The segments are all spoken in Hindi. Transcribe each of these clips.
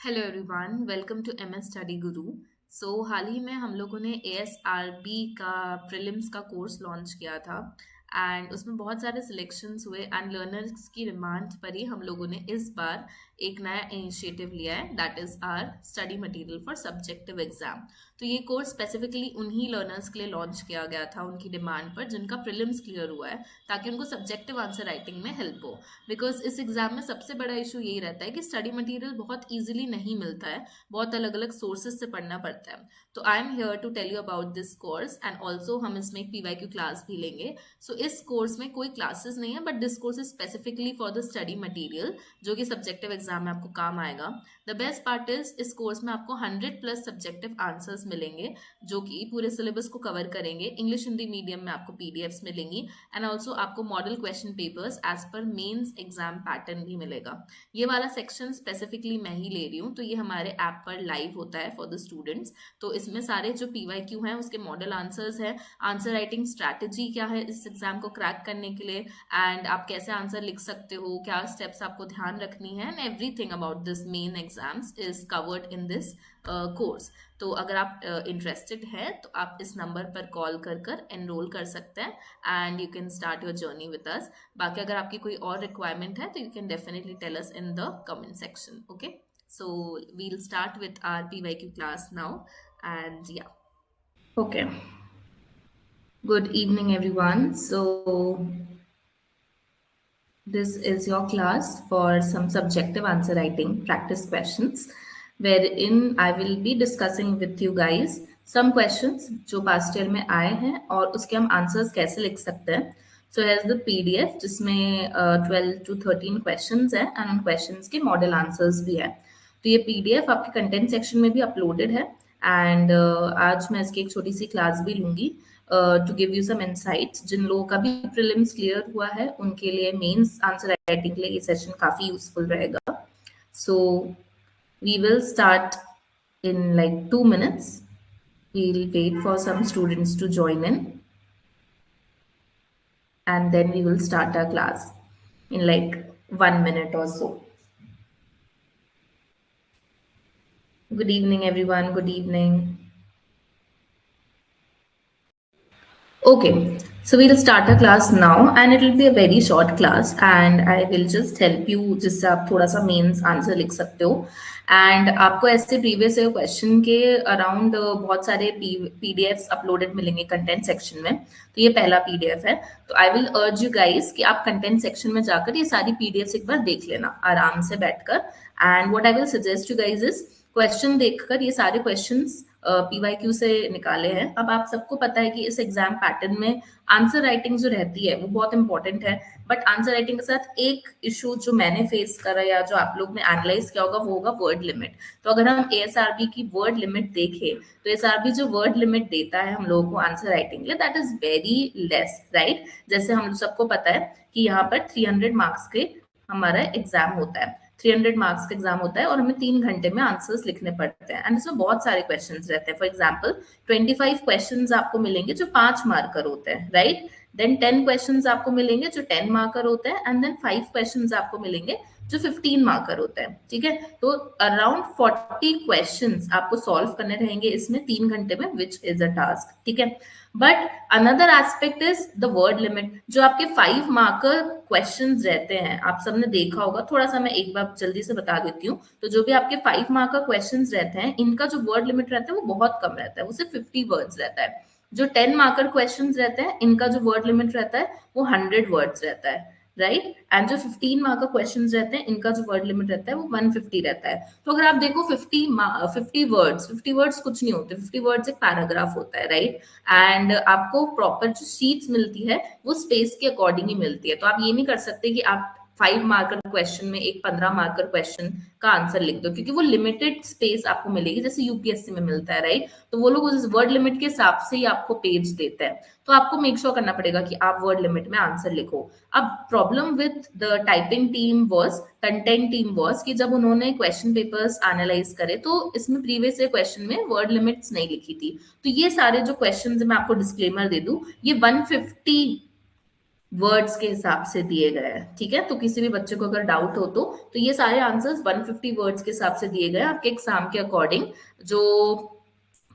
Hello everyone, welcome to MS study Guru. हाल ही में हम लोगों ने एएसआरबी का प्रीलिम्स का कोर्स लॉन्च किया था एंड उसमें बहुत सारे सिलेक्शंस हुए एंड लर्नर्स की डिमांड पर ही हम लोगों ने इस बार एक नया इनिशिएटिव लिया है, that is our study material for subjective exam. तो ये कोर्स स्पेसिफिकली उन्हीं लर्नर्स के लिए लॉन्च किया गया था उनकी डिमांड पर जिनका प्रीलिम्स क्लियर हुआ है, ताकि उनको सब्जेक्टिव आंसर राइटिंग में हेल्प हो। बिकॉज इस एग्जाम में सबसे बड़ा इशू यही रहता है कि स्टडी मटेरियल बहुत ईजिली नहीं मिलता है, बहुत अलग अलग सोर्सेज से पढ़ना पड़ता है। तो I am here to tell you about this course and also हम इसमें एक पीवाईक्यू क्लास भी लेंगे। इस कोर्स में कोई क्लासेस नहीं है, but this course is specifically for the study material जो कि सब्जेक्टिव एग्जाम में आपको काम आएगा। द बेस्ट पार्ट इज इस कोर्स में आपको 100+ सब्जेक्टिव आंसर्स मिलेंगे जो कि पूरे सिलेबस को कवर करेंगे। इंग्लिश हिंदी मीडियम में आपको पीडीएफ्स मिलेंगी एंड ऑल्सो आपको model question papers as per mains exam pattern भी मिलेगा। ये वाला सेक्शन स्पेसिफिकली मैं ही ले रही हूँ, तो ये हमारे ऐप पर लाइव होता है फॉर द स्टूडेंट्स। तो इसमें सारे जो पीवाईक्यू हैं उसके मॉडल आंसर्स हैं, आंसर राइटिंग स्ट्रैटेजी क्या है इस एग्जाम को क्रैक करने के लिए, एंड आप कैसे आंसर लिख सकते हो, क्या स्टेप्स आपको ध्यान रखनी है, and everything about this main exams is covered in this course. तो अगर आप इंटरेस्टेड हैं तो आप इस नंबर पर कॉल कर एनरोल कर सकते हैं and you can start your journey with us. बाकी अगर आपकी कोई और रिक्वायरमेंट है तो you can definitely tell us in the comment section. Okay, so we'll start with our PYQ class now and yeah okay, good evening everyone. This is your class for some subjective answer writing practice questions, wherein I will be discussing with you guys some questions जो past year में आए हैं और उसके हम answers कैसे लिख सकते हैं। So here's the PDF जिसमें 12 to 13 questions है and उन questions के model answers भी है। तो ये PDF आपके content section में भी uploaded है and आज मैं इसकी एक छोटी सी class भी लूंगी to give you some insights. जिन लोगों का भी प्रीलिम्स क्लियर हुआ है उनके लिए मेंस आंसर राइटिंग के लिए ये सेशन काफी यूजफुल रहेगा। So we will start in like 2 minutes. We'll wait for some students to join in and then we will start our class in like 1 minute or so. Good evening everyone, good evening. Okay, so we'll start a class now and it will be a very short class and I will just help you जिससे आप थोड़ा सा मेंस आंसर लिख सकते हो। एंड आपको ऐसे प्रीवियस क्वेश्चन के अराउंड बहुत सारे पीडीएफ्स अपलोडेड मिलेंगे कंटेंट सेक्शन में। तो ये पहला पीडीएफ है, तो I will urge you guys कि आप कंटेंट सेक्शन में जाकर ये सारी पीडीएफ्स एक बार देख लेना आराम से बैठकर। And what I will suggest you guys is question देखकर ये सारे क्वेश्चंस पीवाईक्यू से निकाले हैं। अब आप सबको पता है कि इस एग्जाम पैटर्न में आंसर राइटिंग जो रहती है वो बहुत इंपॉर्टेंट है, बट आंसर राइटिंग के साथ एक इशू जो मैंने फेस करा या जो आप लोग ने एनालाइज किया होगा वो होगा वर्ड लिमिट। तो अगर हम एएसआरबी की वर्ड लिमिट देखें तो एएसआरबी जो वर्ड लिमिट देता है हम लोगों को आंसर राइटिंग के लिए, that is very less, right. जैसे हम सबको पता है कि यहाँ पर 300 मार्क्स के हमारा एग्जाम होता है, 300 मार्क्स का एग्जाम होता है और हमें 3 घंटे में आंसर्स लिखने पड़ते हैं एंड इसमें बहुत सारे क्वेश्चंस रहते हैं। फॉर एग्जांपल 25 क्वेश्चंस आपको मिलेंगे जो 5 मार्कर होते हैं, राइट। देन 10 क्वेश्चंस आपको मिलेंगे जो 10 मार्कर होते हैं एंड देन 5 क्वेश्चंस आपको मिलेंगे जो 15 मार्कर होते हैं, ठीक है। तो अराउंड 40 क्वेश्चंस आपको सॉल्व करने रहेंगे इसमें 3 घंटे में, विच इज अ टास्क, ठीक है। But another aspect is the word limit. जो आपके 5 मार्कर क्वेश्चंस रहते हैं आप सबने देखा होगा, थोड़ा सा मैं एक बार जल्दी से बता देती हूँ। तो जो भी आपके 5 मार्कर क्वेश्चंस रहते हैं इनका जो वर्ड लिमिट रहता है वो बहुत कम रहता है, वो सिर्फ 50 वर्ड्स रहता है। जो 10 मार्कर क्वेश्चंस रहते हैं इनका जो वर्ड लिमिट रहता है वो 100 वर्ड्स रहता है, राइट। एंड जो 15 मार्कर क्वेश्चंस रहते हैं इनका जो वर्ड लिमिट रहता है वो 150 रहता है। तो अगर आप देखो 50 वर्ड्स कुछ नहीं होते, 50 वर्ड्स एक पैराग्राफ होता है, राइट। एंड आपको प्रॉपर जो शीट्स मिलती है वो स्पेस के अकॉर्डिंग ही मिलती है। तो आप ये नहीं कर सकते कि आप 5 मार्कर क्वेश्चन में एक 15 मार्कर क्वेश्चन का आंसर लिख दो, क्योंकि वो लिमिटेड स्पेस आपको मिलेगी जैसे यूपीएससी में मिलता है, राइट। तो वो लोग उस वर्ड लिमिट के हिसाब से ही आपको पेज देते हैं, तो आपको मेक श्योर करना पड़ेगा कि आप वर्ड लिमिट में आंसर लिखो। अब problem with the typing team was, content team was, कि जब उन्होंने क्वेश्चन पेपर्स एनालाइज करे तो इसमें प्रीवियस क्वेश्चन में वर्ड लिमिट्स नहीं लिखी थी। तो ये सारे जो क्वेश्चन मैं आपको डिस्क्लेमर दे दूं, ये 150 वर्ड्स के हिसाब से दिए गए हैं, ठीक है। तो किसी भी बच्चे को अगर डाउट हो तो ये सारे आंसर्स 150 वर्ड्स के हिसाब से दिए गए हैं आपके एग्जाम के अकॉर्डिंग। जो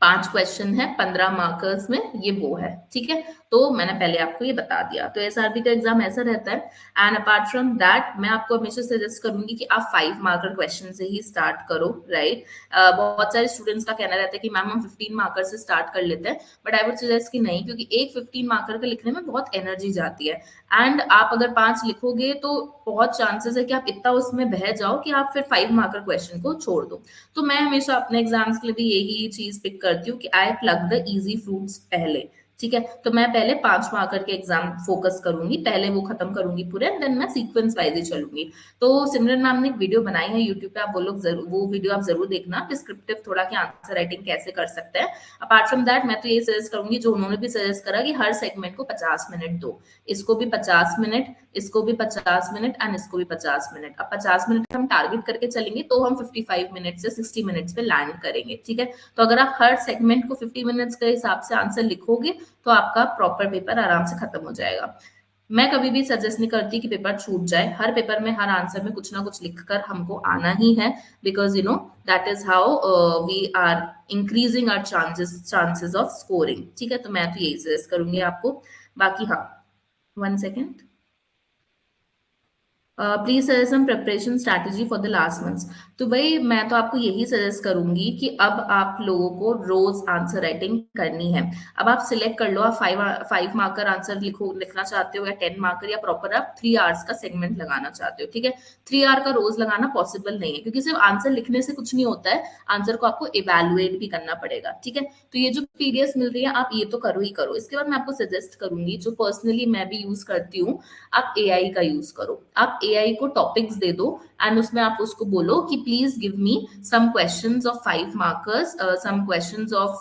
5 क्वेश्चन है 15 मार्कर्स में, ये वो है, ठीक है। तो मैंने पहले आपको ये बता दिया। तो एसआरबी का एग्जाम ऐसा रहता है। एंड अपार्ट फ्रॉम दैट मैं आपको हमेशा सजेस्ट करूंगी कि आप 5 मार्कर क्वेश्चन से ही स्टार्ट करो, राइट। बहुत सारे स्टूडेंट्स का कहना रहता है कि मैम हम 15 मार्कर से स्टार्ट कर लेते हैं, बट आई वुड सजेस्ट कि नहीं, क्योंकि एक 15 मार्कर का लिखने में बहुत एनर्जी जाती है। एंड आप अगर 5 लिखोगे तो बहुत चांसेस है कि आप इतना उसमें बह जाओ कि आप फिर 5 मार्कर क्वेश्चन को छोड़ दो। तो मैं हमेशा अपने एग्जाम्स के लिए भी यही चीज पिक करती हूँ कि आई प्लग द इजी फ्रूट्स पहले, ठीक है। तो मैं पहले 5 मार्कर के एग्जाम फोकस करूंगी, पहले वो खत्म करूंगी पूरे, देन मैं सीक्वेंस वाइज ही चलूंगी। तो सिमरन मैम ने एक वीडियो बनाई है यूट्यूब पे, आप वो लोग जरूर, वो वीडियो आप जरूर देखना, डिस्क्रिप्टिव थोड़ा कि आंसर राइटिंग कैसे कर सकते हैं। अपार्ट फ्रॉम दैट मैं तो ये सजेस्ट करूंगी, जो उन्होंने भी सजेस्ट करा, कि हर सेगमेंट को 50 मिनट दो, इसको भी 50 मिनट, इसको भी 50 मिनट एंड इसको भी 50 मिनट। अब 50 मिनट हम टारगेट करके चलेंगे तो हम 55 मिनट से 60 मिनट्स पे लैंड करेंगे, ठीक है। तो अगर आप हर सेगमेंट को 50 मिनट्स के हिसाब से आंसर लिखोगे तो आपका प्रॉपर पेपर आराम से खत्म हो जाएगा। मैं कभी भी सजेस्ट नहीं करती कि पेपर छूट जाए, हर पेपर में हर आंसर में कुछ ना कुछ लिखकर हमको आना ही है, because you know that is how we are increasing our chances of scoring, ठीक है। तो मैं तो यही सजेस्ट करूंगी आपको। बाकी हाँ, 1 second, please suggest some preparation strategy for the last months. तो भाई मैं तो आपको यही सजेस्ट करूंगी कि अब आप लोगों को रोज आंसर राइटिंग करनी है। अब आप सिलेक्ट कर लो, आप 5 मार्कर आंसर लिखना चाहते हो या 10 मार्कर, या प्रॉपर आप 3 आवर्स का सेगमेंट लगाना चाहते हो, ठीक है। 3 आवर का रोज लगाना पॉसिबल नहीं है, क्योंकि सिर्फ आंसर लिखने से कुछ नहीं होता है, आंसर को आपको इवेलुएट भी करना पड़ेगा, ठीक है। तो ये जो पीडीएफ मिल रही है आप ये तो करो ही करो। इसके बाद मैं आपको सजेस्ट करूंगी, जो पर्सनली मैं भी यूज करती हूँ, आप एआई का यूज करो। आप एआई को टॉपिक्स दे दो एंड उसमें आप उसको बोलो कि please give me some questions of 5 markers, some questions of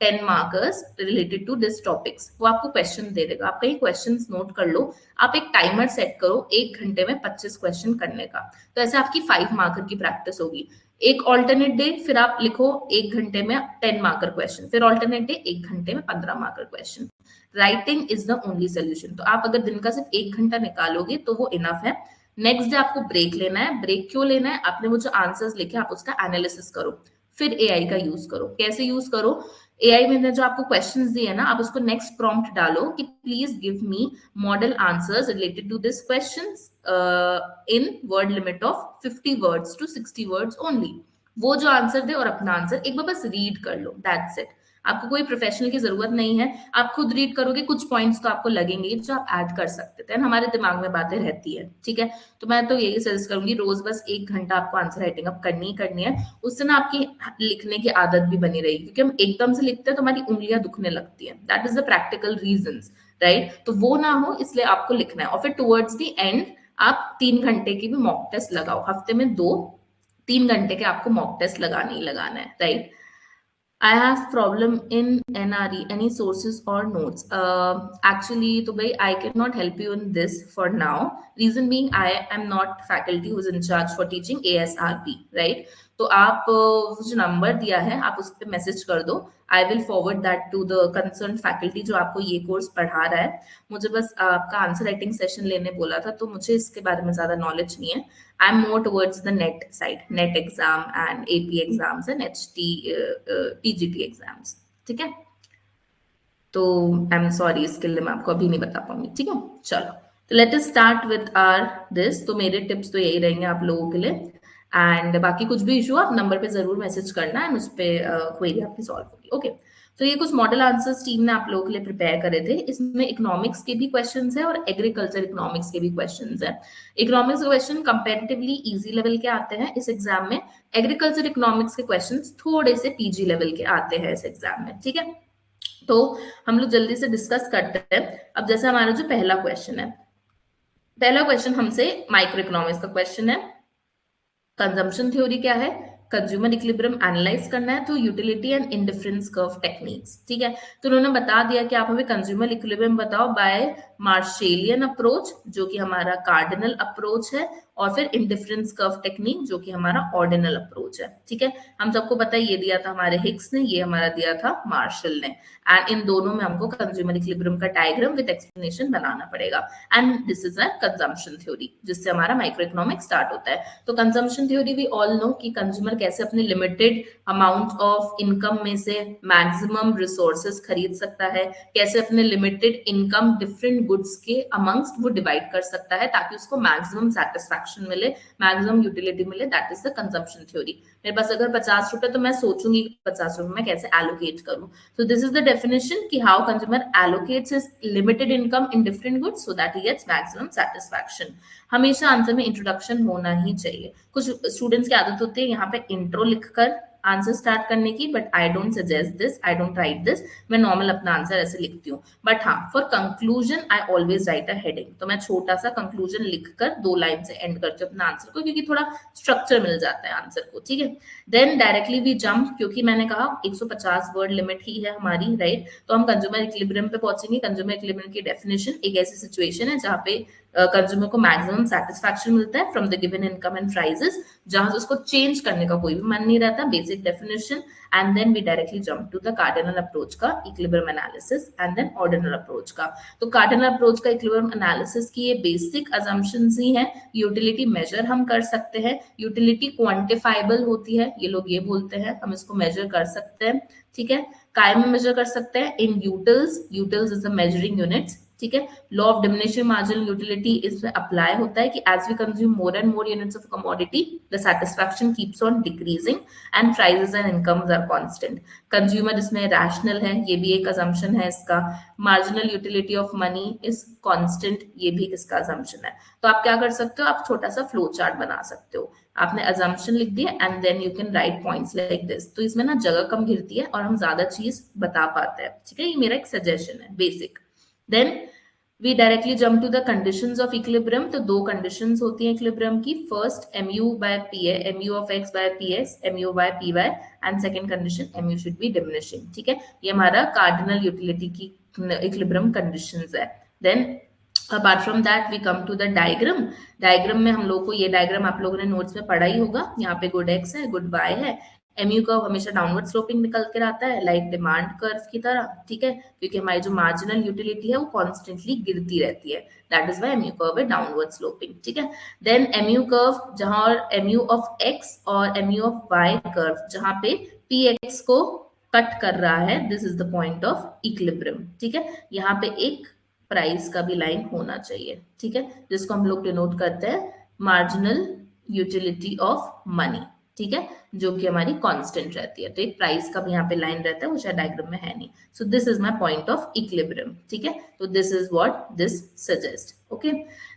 10 markers related to this topics. वो आपको क्वेश्चन दे देगा, आप कहीं क्वेश्चंस नोट कर लो। आप एक टाइमर सेट करो 1 घंटे में 25 क्वेश्चन करने का, तो ऐसे आपकी 5 मार्कर की प्रैक्टिस होगी। एक ऑल्टरनेट डे फिर आप लिखो 1 घंटे में 10 मार्कर क्वेश्चन, फिर ऑल्टरनेट डे 1 घंटे में 15 marker question. Writing is the only solution. तो आप अगर दिन का सिर्फ 1 घंटा निकालोगे तो वो इनफ है। नेक्स्ट डे आपको ब्रेक लेना है। ब्रेक क्यों लेना है? आपने वो जो आंसर्स लिखे आप उसका एनालिसिस करो, फिर एआई का यूज करो। कैसे यूज करो? एआई में जो आपको क्वेश्चंस दिए ना, आप उसको नेक्स्ट प्रॉम्प्ट डालो कि please give me model answers related to this questions in word limit of 50 words to 60 words only. वो जो आंसर दे और अपना आंसर एक बार बस रीड कर लो, दैट्स इट। आपको कोई प्रोफेशनल की जरूरत नहीं है, आप खुद रीड करोगे, कुछ पॉइंट्स तो आपको लगेंगे जो आप ऐड कर सकते थे, हमारे दिमाग में बातें रहती है, ठीक है। तो मैं तो यही सजेस्ट करूंगी, रोज बस 1 घंटा आपको आंसर राइटिंग अप करनी ही करनी है। उससे ना आपकी लिखने की आदत भी बनी रहेगी, क्योंकि हम एकदम से लिखते हैं तो हमारी उंगलियां दुखने लगती है, that is the practical reason, right. तो वो ना हो इसलिए आपको लिखना है। और फिर टुवर्ड्स द एंड आप 3 घंटे की भी मॉक टेस्ट लगाओ, हफ्ते में 3 घंटे के आपको मॉक टेस्ट लगाने ही लगाना है, right. I have problem in NRE. Any sources or notes? Actually, तो भाई I cannot help you in this for now. Reason being, I am not faculty who's in charge for teaching ASRP, right? तो आप वो जो नंबर दिया है आप उस पर मैसेज कर दो। I will forward that to the concern faculty जो आपको ये कोर्स पढ़ा रहा है। मुझे बस आपका आंसर राइटिंग सेशन लेने बोला था, तो मुझे इसके बारे में ज्यादा नॉलेज नहीं है। I am more towards the net side, net exam and AP exams and TGT exams, ठीक है। तो आई एम सॉरी, इसके लिए मैं आपको अभी नहीं बता पाऊंगी, ठीक है। चलो, तो let us start with our this. तो मेरे टिप्स तो यही रहेंगे आप लोगों के लिए। एंड बाकी कुछ भी इशू आप नंबर पे जरूर मैसेज करना एंड उस पर क्वेरी आपकी सॉल्व होगी, ओके। तो ये कुछ मॉडल आंसर्स टीम ने आप लोगों के लिए प्रिपेयर करे थे। इसमें इकोनॉमिक्स के भी क्वेश्चंस है और एग्रीकल्चर इकोनॉमिक्स के भी क्वेश्चंस है। इकोनॉमिक्स के क्वेश्चन कंपैरेटिवली इजी लेवल के आते हैं इस एग्जाम में। एग्रीकल्चर इकोनॉमिक्स के क्वेश्चंस थोड़े से पीजी लेवल के आते हैं इस एग्जाम में, ठीक है। तो हम लोग जल्दी से डिस्कस करते हैं। अब जैसे हमारा जो पहला क्वेश्चन है, पहला क्वेश्चन हमसे माइक्रो इकोनॉमिक्स का क्वेश्चन है। कंजम्पशन थ्योरी क्या है? कंज्यूमर इक्विलिब्रियम एनालाइज करना है, तो utility and indifference curve techniques, ठीक है। तो उन्होंने बता दिया कि आप हमें कंज्यूमर इक्विलिब्रियम बताओ बाय मार्शेलियन अप्रोच जो कि हमारा कार्डिनल अप्रोच है, और फिर इंडिफरेंस कर्व टेक्निक जो कि हमारा ऑर्डिनल अप्रोच है। ठीक है, हम सबको पता है ये दिया था हमारे हिग्स ने, ये हमारा दिया था मार्शल ने, एंड इन दोनों में हमको कंज्यूमर इक्विलिब्रियम का डायग्राम विद एक्सप्लेनेशन बनाना पड़ेगा। And this is a consumption theory जिससे हमारा माइक्रो इकोनॉमिक स्टार्ट होता है। तो consumption theory we all know कि कंज्यूमर कैसे अपने लिमिटेड अमाउंट ऑफ इनकम में से मैक्सिमम रिसोर्सेज खरीद सकता है, कैसे अपने लिमिटेड इनकम डिफरेंट गुड्स के अमंगस्ट वो डिवाइड कर सकता है ताकि उसको मैक्सिमम सेटिस्फैक्शन मिले, मैक्सिमम यूटिलिटी मिले। That is the consumption theory. मेरे पास अगर 50 रुपए, तो मैं सोचूंगी 50 रुपए मैं कैसे एलोकेट करूं। So this is the definition कि how consumer allocates his limited income in different goods so that he gets maximum satisfaction। हमेशा आंसर में इंट्रोडक्शन होना ही चाहिए। कुछ स्टूडेंट्स की आदत होती है यहाँ पे इंट्रो लिखकर आंसर स्टार्ट करने की, but I don't suggest this, I don't write this. मैं नॉर्मल अपना आंसर ऐसे लिखती हूँ, बट हाँ for conclusion I always right a heading. तो मैं छोटा सा कंक्लूजन लिखकर 2 लाइन से एंड करती हूँ अपना आंसर को, क्योंकि थोड़ा स्ट्रक्चर मिल जाता है आंसर को। ठीक है, देन डायरेक्टली वी जंप, क्योंकि मैंने कहा 150 वर्ड लिमिट ही है हमारी, राइट। तो हम कंज्यूमर इक्विलिब्रियम पे पहुंचेंगे। कंज्यूमर इक्विलिब्रियम की डेफिनेशन एक ऐसी सिचुएशन है जहाँ पे कंज्यूमर को मैक्सिमम सेटिस्फैक्शन मिलता है from the given income and prices, जहां से उसको चेंज करने का कोई भी मन नहीं रहता। Basic definition. And then we directly jump to the cardinal approach का equilibrium analysis, and then ordinal approach का। तो कार्डिनल अप्रोच का इक्विलिब्रियम एनालिसिस की ये बेसिक अजम्पशंस ही है। यूटिलिटी मेजर हम कर सकते हैं, यूटिलिटी क्वांटिफाइबल होती है, ये लोग ये बोलते हैं, हम इसको मेजर कर सकते हैं। ठीक है, काय में मेजर कर सकते हैं? In utils, utils is the measuring units. ठीक है, law of diminishing marginal utility इसमें अप्लाई होता है कि as we consume more and more units of commodity the satisfaction keeps on decreasing and prices and incomes are constant. Consumer इसमें रैशनल है, ये भी एक असम्पशन है इसका। Marginal utility of money is constant, ये भी इसका असम्पशन है। तो आप क्या कर सकते हो, आप छोटा सा फ्लो चार्ट बना सकते हो। आपने असम्पशन लिख दिया and then you can write points like this. तो इसमें ना जगह कम घिरती है और हम ज्यादा चीज बता पाते हैं। ठीक है, ये मेरा एक सजेशन है basic. Then we directly jump to the conditions of equilibrium. तो 2 कंडीशंस होती हैं इक्विलिब्रियम की। First mu by pa, mu of x by ps, mu by py, and second condition mu should be diminishing। ठीक है, ये हमारा कार्डिनल यूटिलिटी की इक्विलिब्रियम कंडीशंस है। Then apart from that we come to the diagram. Diagram में हम लोग को, ये डायग्राम आप लोगों ने नोट्स में पढ़ा ही होगा। यहाँ पे गुड एक्स है, गुड वाई है। एमयू कर्व हमेशा डाउनवर्ड स्लोपिंग निकल कर आता है, लाइक डिमांड कर्व की तरह। ठीक है, क्योंकि हमारी जो मार्जिनल यूटिलिटी है वो कॉन्स्टेंटली गिरती रहती है, that is why MU curve है डाउनवर्ड स्लोपिंग। ठीक है, देन एमयू कर्व जहां, और एमयू ऑफ एक्स और एमयू ऑफ वाई कर्व जहां पे पी एक्स को कट कर रहा है, this is the point of equilibrium. ठीक है, यहाँ पे एक प्राइस का भी लाइन होना चाहिए। ठीक है, जिसको हम लोग डिनोट करते हैं मार्जिनल यूटिलिटी ऑफ मनी। ठीक है, जो कि हमारी कांस्टेंट रहती है। तो एक प्राइस का भी यहाँ पे लाइन रहता है, वो शायद डायग्राम में है नहीं। So this is my point of equilibrium. ठीक है, तो this is what this suggest. Okay,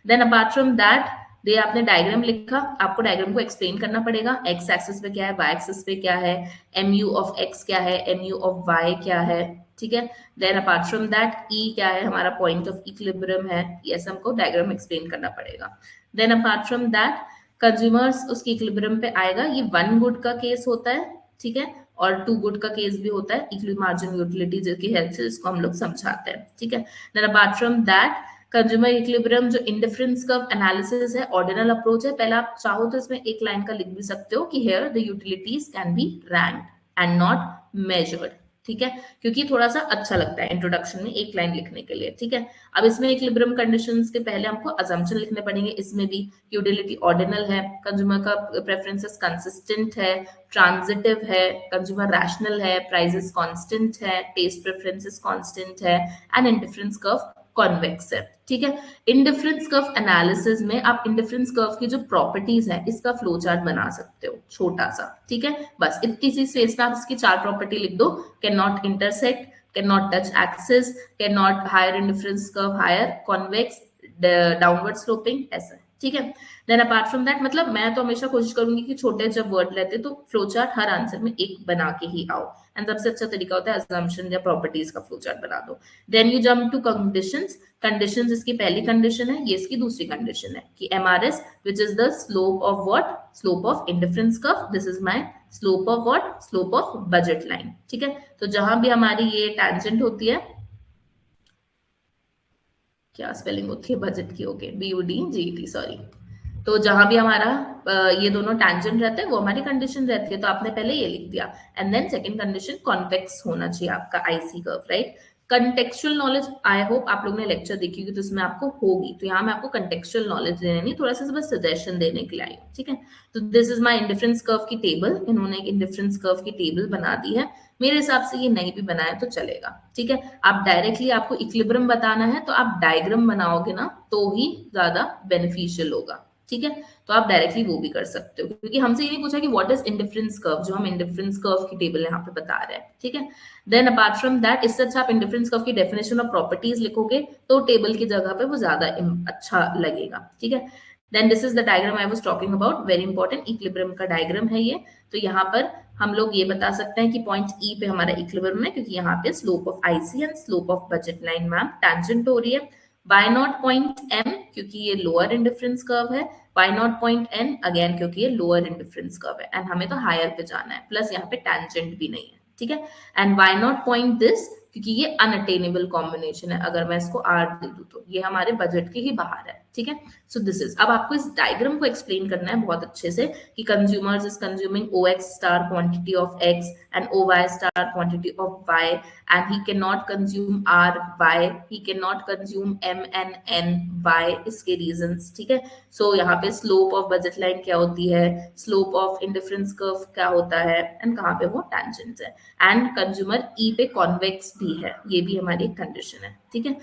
then apart from that, they आपने डायग्राम लिखा, आपको डायग्राम को एक्सप्लेन करना पड़ेगा। एक्स एक्सिस पे क्या है, वाई एक्सिस पे क्या है, एम यू ऑफ एक्स क्या है, एम यू ऑफ वाई क्या है। ठीक है, देन अपार्ट फ्रॉम दैट ई क्या है, हमारा पॉइंट ऑफ इक्विलिब्रियम है। ये हमको डायग्राम एक्सप्लेन करना पड़ेगा। Then apart from that consumers उसकी इक्विलिब्रियम पे आएगा। ये 1 गुड का केस होता है। ठीक है, और 2 गुड का केस भी होता है। इक्विलिब्रियम मार्जिन यूटिलिटी की हेल्प से इसको हम लोग समझाते हैं। ठीक है, then apart from that consumer equilibrium जो इंडिफरेंस कर्व एनालिसिस है, ऑर्डिनल अप्रोच है। पहले आप चाहो तो इसमें एक लाइन का लिख भी सकते हो कि here the utilities can be ranked and not measured. ठीक है, क्योंकि थोड़ा सा अच्छा लगता है इंट्रोडक्शन में एक लाइन लिखने के लिए। ठीक है, अब इसमें इक्विलिब्रियम कंडीशंस के पहले हमको अजम्पशन लिखने पड़ेंगे। इसमें भी यूटिलिटी ऑर्डिनल है, कंज्यूमर का प्रेफरेंसेस कंसिस्टेंट है, ट्रांजिटिव है, कंज्यूमर रैशनल है, प्राइसेस कांस्टेंट है, टेस्ट प्रेफरेंसेस कांस्टेंट है, एंड इंडिफरेंस कर्व कॉन्वेक्स है। ठीक है, इंडिफरेंस कर्व एनालिसिस में आप इंडिफरेंस कर्व की जो प्रॉपर्टीज है इसका फ्लो चार्ट बना सकते हो छोटा सा। ठीक है, बस इतनी सी स्पेस में आप इसकी 4 प्रॉपर्टी लिख दो। Can not intersect, can not touch axis, can not higher indifference curve higher, convex, downward sloping, ऐसा। ठीक है, देन अपार्ट फ्रॉम दैट, मतलब मैं तो हमेशा कोशिश करूंगी कि छोटे जब वर्ड रहते तो फ्लो चार्ट हर आंसर में एक बना के ही आओ, एंड सबसे अच्छा तरीका होता है असम्पशन या प्रॉपर्टीज का फ्लो चार्ट बना दो। Then you jump to conditions. Conditions इसकी पहली कंडीशन है, ये इसकी दूसरी कंडीशन है कि MRS which is the slope of what, slope of indifference curve, this is my slope of what, slope of budget line. ठीक है, तो जहां भी हमारी ये टेंजेंट होती है, क्या स्पेलिंग होती है बजट की? Okay, BUDGET, sorry. तो जहां भी हमारा ये दोनों टैंजेंट रहते हैं वो हमारी कंडीशन रहती है, तो आपने पहले ये लिख दिया। And then second condition, convex होना चाहिए आपका IC curve, right. Contextual knowledge, I hope आप लोगों ने लेक्चर देखी होगी तो उसमें आपको होगी, तो यहाँ मैं आपको कंटेक्चुअल नॉलेज देने नहीं, थोड़ा सा बस सजेशन देने के लिए आई हूँ, ठीक है। तो this is my indifference curve की टेबल, इन्होंने एक इंडिफरेंस कर्व की टेबल बना दी है। मेरे हिसाब से ये नहीं भी बनाया तो चलेगा, ठीक है। आप डायरेक्टली, आपको इक्विलिब्रियम बताना है तो आप डायग्राम बनाओगे ना तो ही ज्यादा बेनिफिशियल होगा, ठीक है। तो आप डायरेक्टली वो भी कर सकते हो, क्योंकि हमसे ये नहीं पूछा कि व्हाट इज इंडिफरेंस कर्व, जो हम इंडिफरेंस कर्व की टेबल यहाँ पे बता रहे हैं, ठीक है। देन अपार्ट फ्रॉम दैट, इससे अच्छा आप इंडिफरेंस कर्व की डेफिनेशन और प्रॉपर्टीज लिखोगे तो टेबल की जगह पे वो ज्यादा अच्छा लगेगा, ठीक है। Then this is the diagram I was talking about, very important, equilibrium का डायग्राम है ये। तो यहाँ पर हम लोग ये बता सकते हैं कि पॉइंट ई पे हमारा इक्विलिब्रियम है, क्योंकि यहाँ पे slope of IC and slope of budget line ma'am tangent हो रही है। वाई नॉट पॉइंट एम, क्योंकि ये लोअर इंडिफरेंस कर्व है। Why not point N, again क्योंकि ये लोअर इंडिफरेंस कर्व है एंड हमें तो हायर पे जाना है, प्लस यहाँ पे टैंजेंट भी नहीं है, ठीक है। And why not point this, क्योंकि ये अनअटेनेबल कॉम्बिनेशन है, अगर मैं इसको आर दे दूं तो ये हमारे बजट के ही बाहर है, ठीक है। सो दिस इज, अब आपको इस डायग्राम को एक्सप्लेन करना है बहुत अच्छे से कि consumers is consuming O X star quantity of X and O Y star quantity of Y, and he cannot consume r y, he cannot consume m and n y, इसके reasons, ठीक है। सो यहाँ पे स्लोप ऑफ बजट लाइन क्या होती है, स्लोप ऑफ इंडिफरेंस कर्व क्या होता है, एंड कहाँ पे वो टेंजेंट्स है, एंड कंज्यूमर ई पे कॉन्वेक्स भी है, ये भी हमारी कंडीशन है, ठीक है।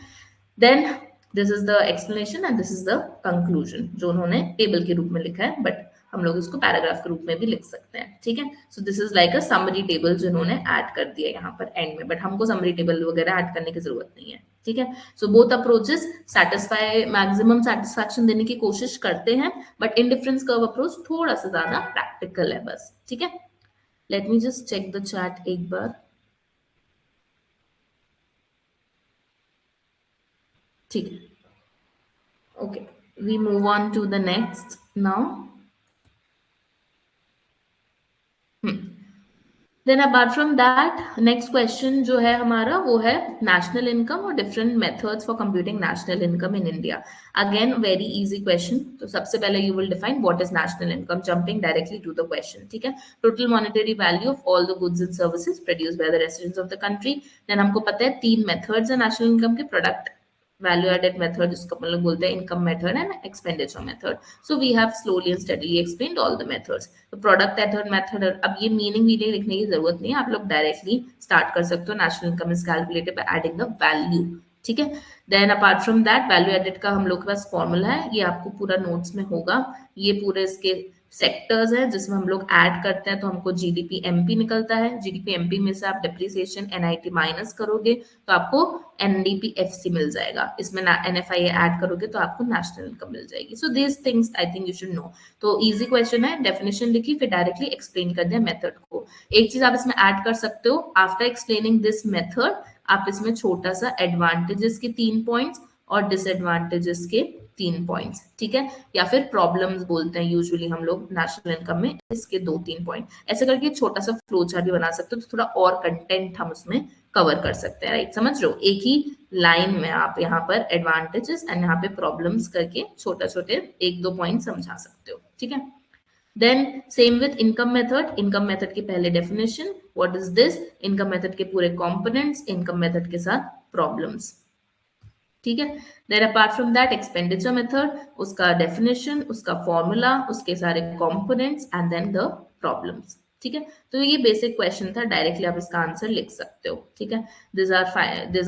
Then this is the explanation and this is the conclusion, जो उन्होंने टेबल के रूप में लिखा है, बट हम लोग इसको पैराग्राफ के रूप में भी लिख सकते हैं, ठीक है। So this is like a summary table जो उन्होंने ऐड कर दिया यहाँ पर एंड में, बट हमको समरी टेबल वगैरह ऐड करने की जरूरत नहीं है, ठीक है। So both approaches satisfy, maximum satisfaction देने की कोशिश करते हैं, बट इंडिफरेंस कर्व अप्रोच थोड़ा सा ज्यादा प्रैक्टिकल है बस, ठीक है। Let me just check the chat एक बार, ठीक है। Okay, we move on to the next now. Then apart from that, next question जो है हमारा वो है नेशनल इनकम और different methods for computing national income in India. Again very easy question. तो सबसे पहले you will define what is national income, jumping directly to the question, ठीक है। Total monetary value of all the goods and services produce by the residents of the country. Then हमको पता है तीन मेथड्स है नेशनल इनकम के, प्रोडक्ट वैल्यू एडेड मेथड जिसको हम लोग बोलते हैं income method and expenditure method. So we have slowly and steadily explained all the methods. तो प्रोडक्ट मेथड, अब ये मीनिंग वीनिंग लिखने की जरूरत नहीं है, आप लोग डायरेक्टली स्टार्ट कर सकते हो। National income is calculated by adding the value, ठीक है। Then apart from that, value added का हम लोग के पास फॉर्मूला है, ये आपको पूरा नोट्स में होगा। ये पूरे इसके सेक्टर्स है जिसमें हम लोग ऐड करते हैं, तो हमको जीडीपी एमपी निकलता है। जीडीपी एमपी में से आप डिप्रिसिएशन एनआईटी माइनस करोगे तो आपको एनडीपी एफसी मिल जाएगा। इसमें एनएफआई ऐड करोगे तो आपको नेशनल इनकम मिल जाएगी। So this things I think you should know. तो इजी क्वेश्चन है, डेफिनेशन लिखी फिर डायरेक्टली एक्सप्लेन कर दिया मेथड को। एक चीज आप इसमें ऐड कर सकते हो, आफ्टर एक्सप्लेनिंग दिस मेथड आप इसमें छोटा सा एडवांटेजेस के 3 पॉइंट्स और डिसएडवांटेजेस के 3 पॉइंट्स, ठीक है, या फिर प्रॉब्लम्स बोलते हैं यूजुअली हम लोग नेशनल इनकम में, इसके 2-3 पॉइंट ऐसे करके छोटा सा फ्लो चार्ट भी बना सकते हो, तो थोड़ा और कंटेंट हम उसमें कवर कर सकते हैं, राइट। समझ रहे हो, एक ही लाइन में आप यहाँ पर एडवांटेजेस एंड यहाँ पे प्रॉब्लम्स करके छोटे छोटे 1-2 पॉइंट समझा सकते हो, ठीक है। Then same with income method, income method की पहले definition, what is this, income method के पूरे कंपोनेंट्स, इनकम मेथड के साथ प्रॉब्लम्स, ठीक है। Then apart from that expenditure method, उसका डेफिनेशन, उसका फॉर्मूला, उसके सारे components and then the problems, ठीक है। तो ये बेसिक क्वेश्चन था, डायरेक्टली आप इसका आंसर लिख सकते हो, ठीक है। This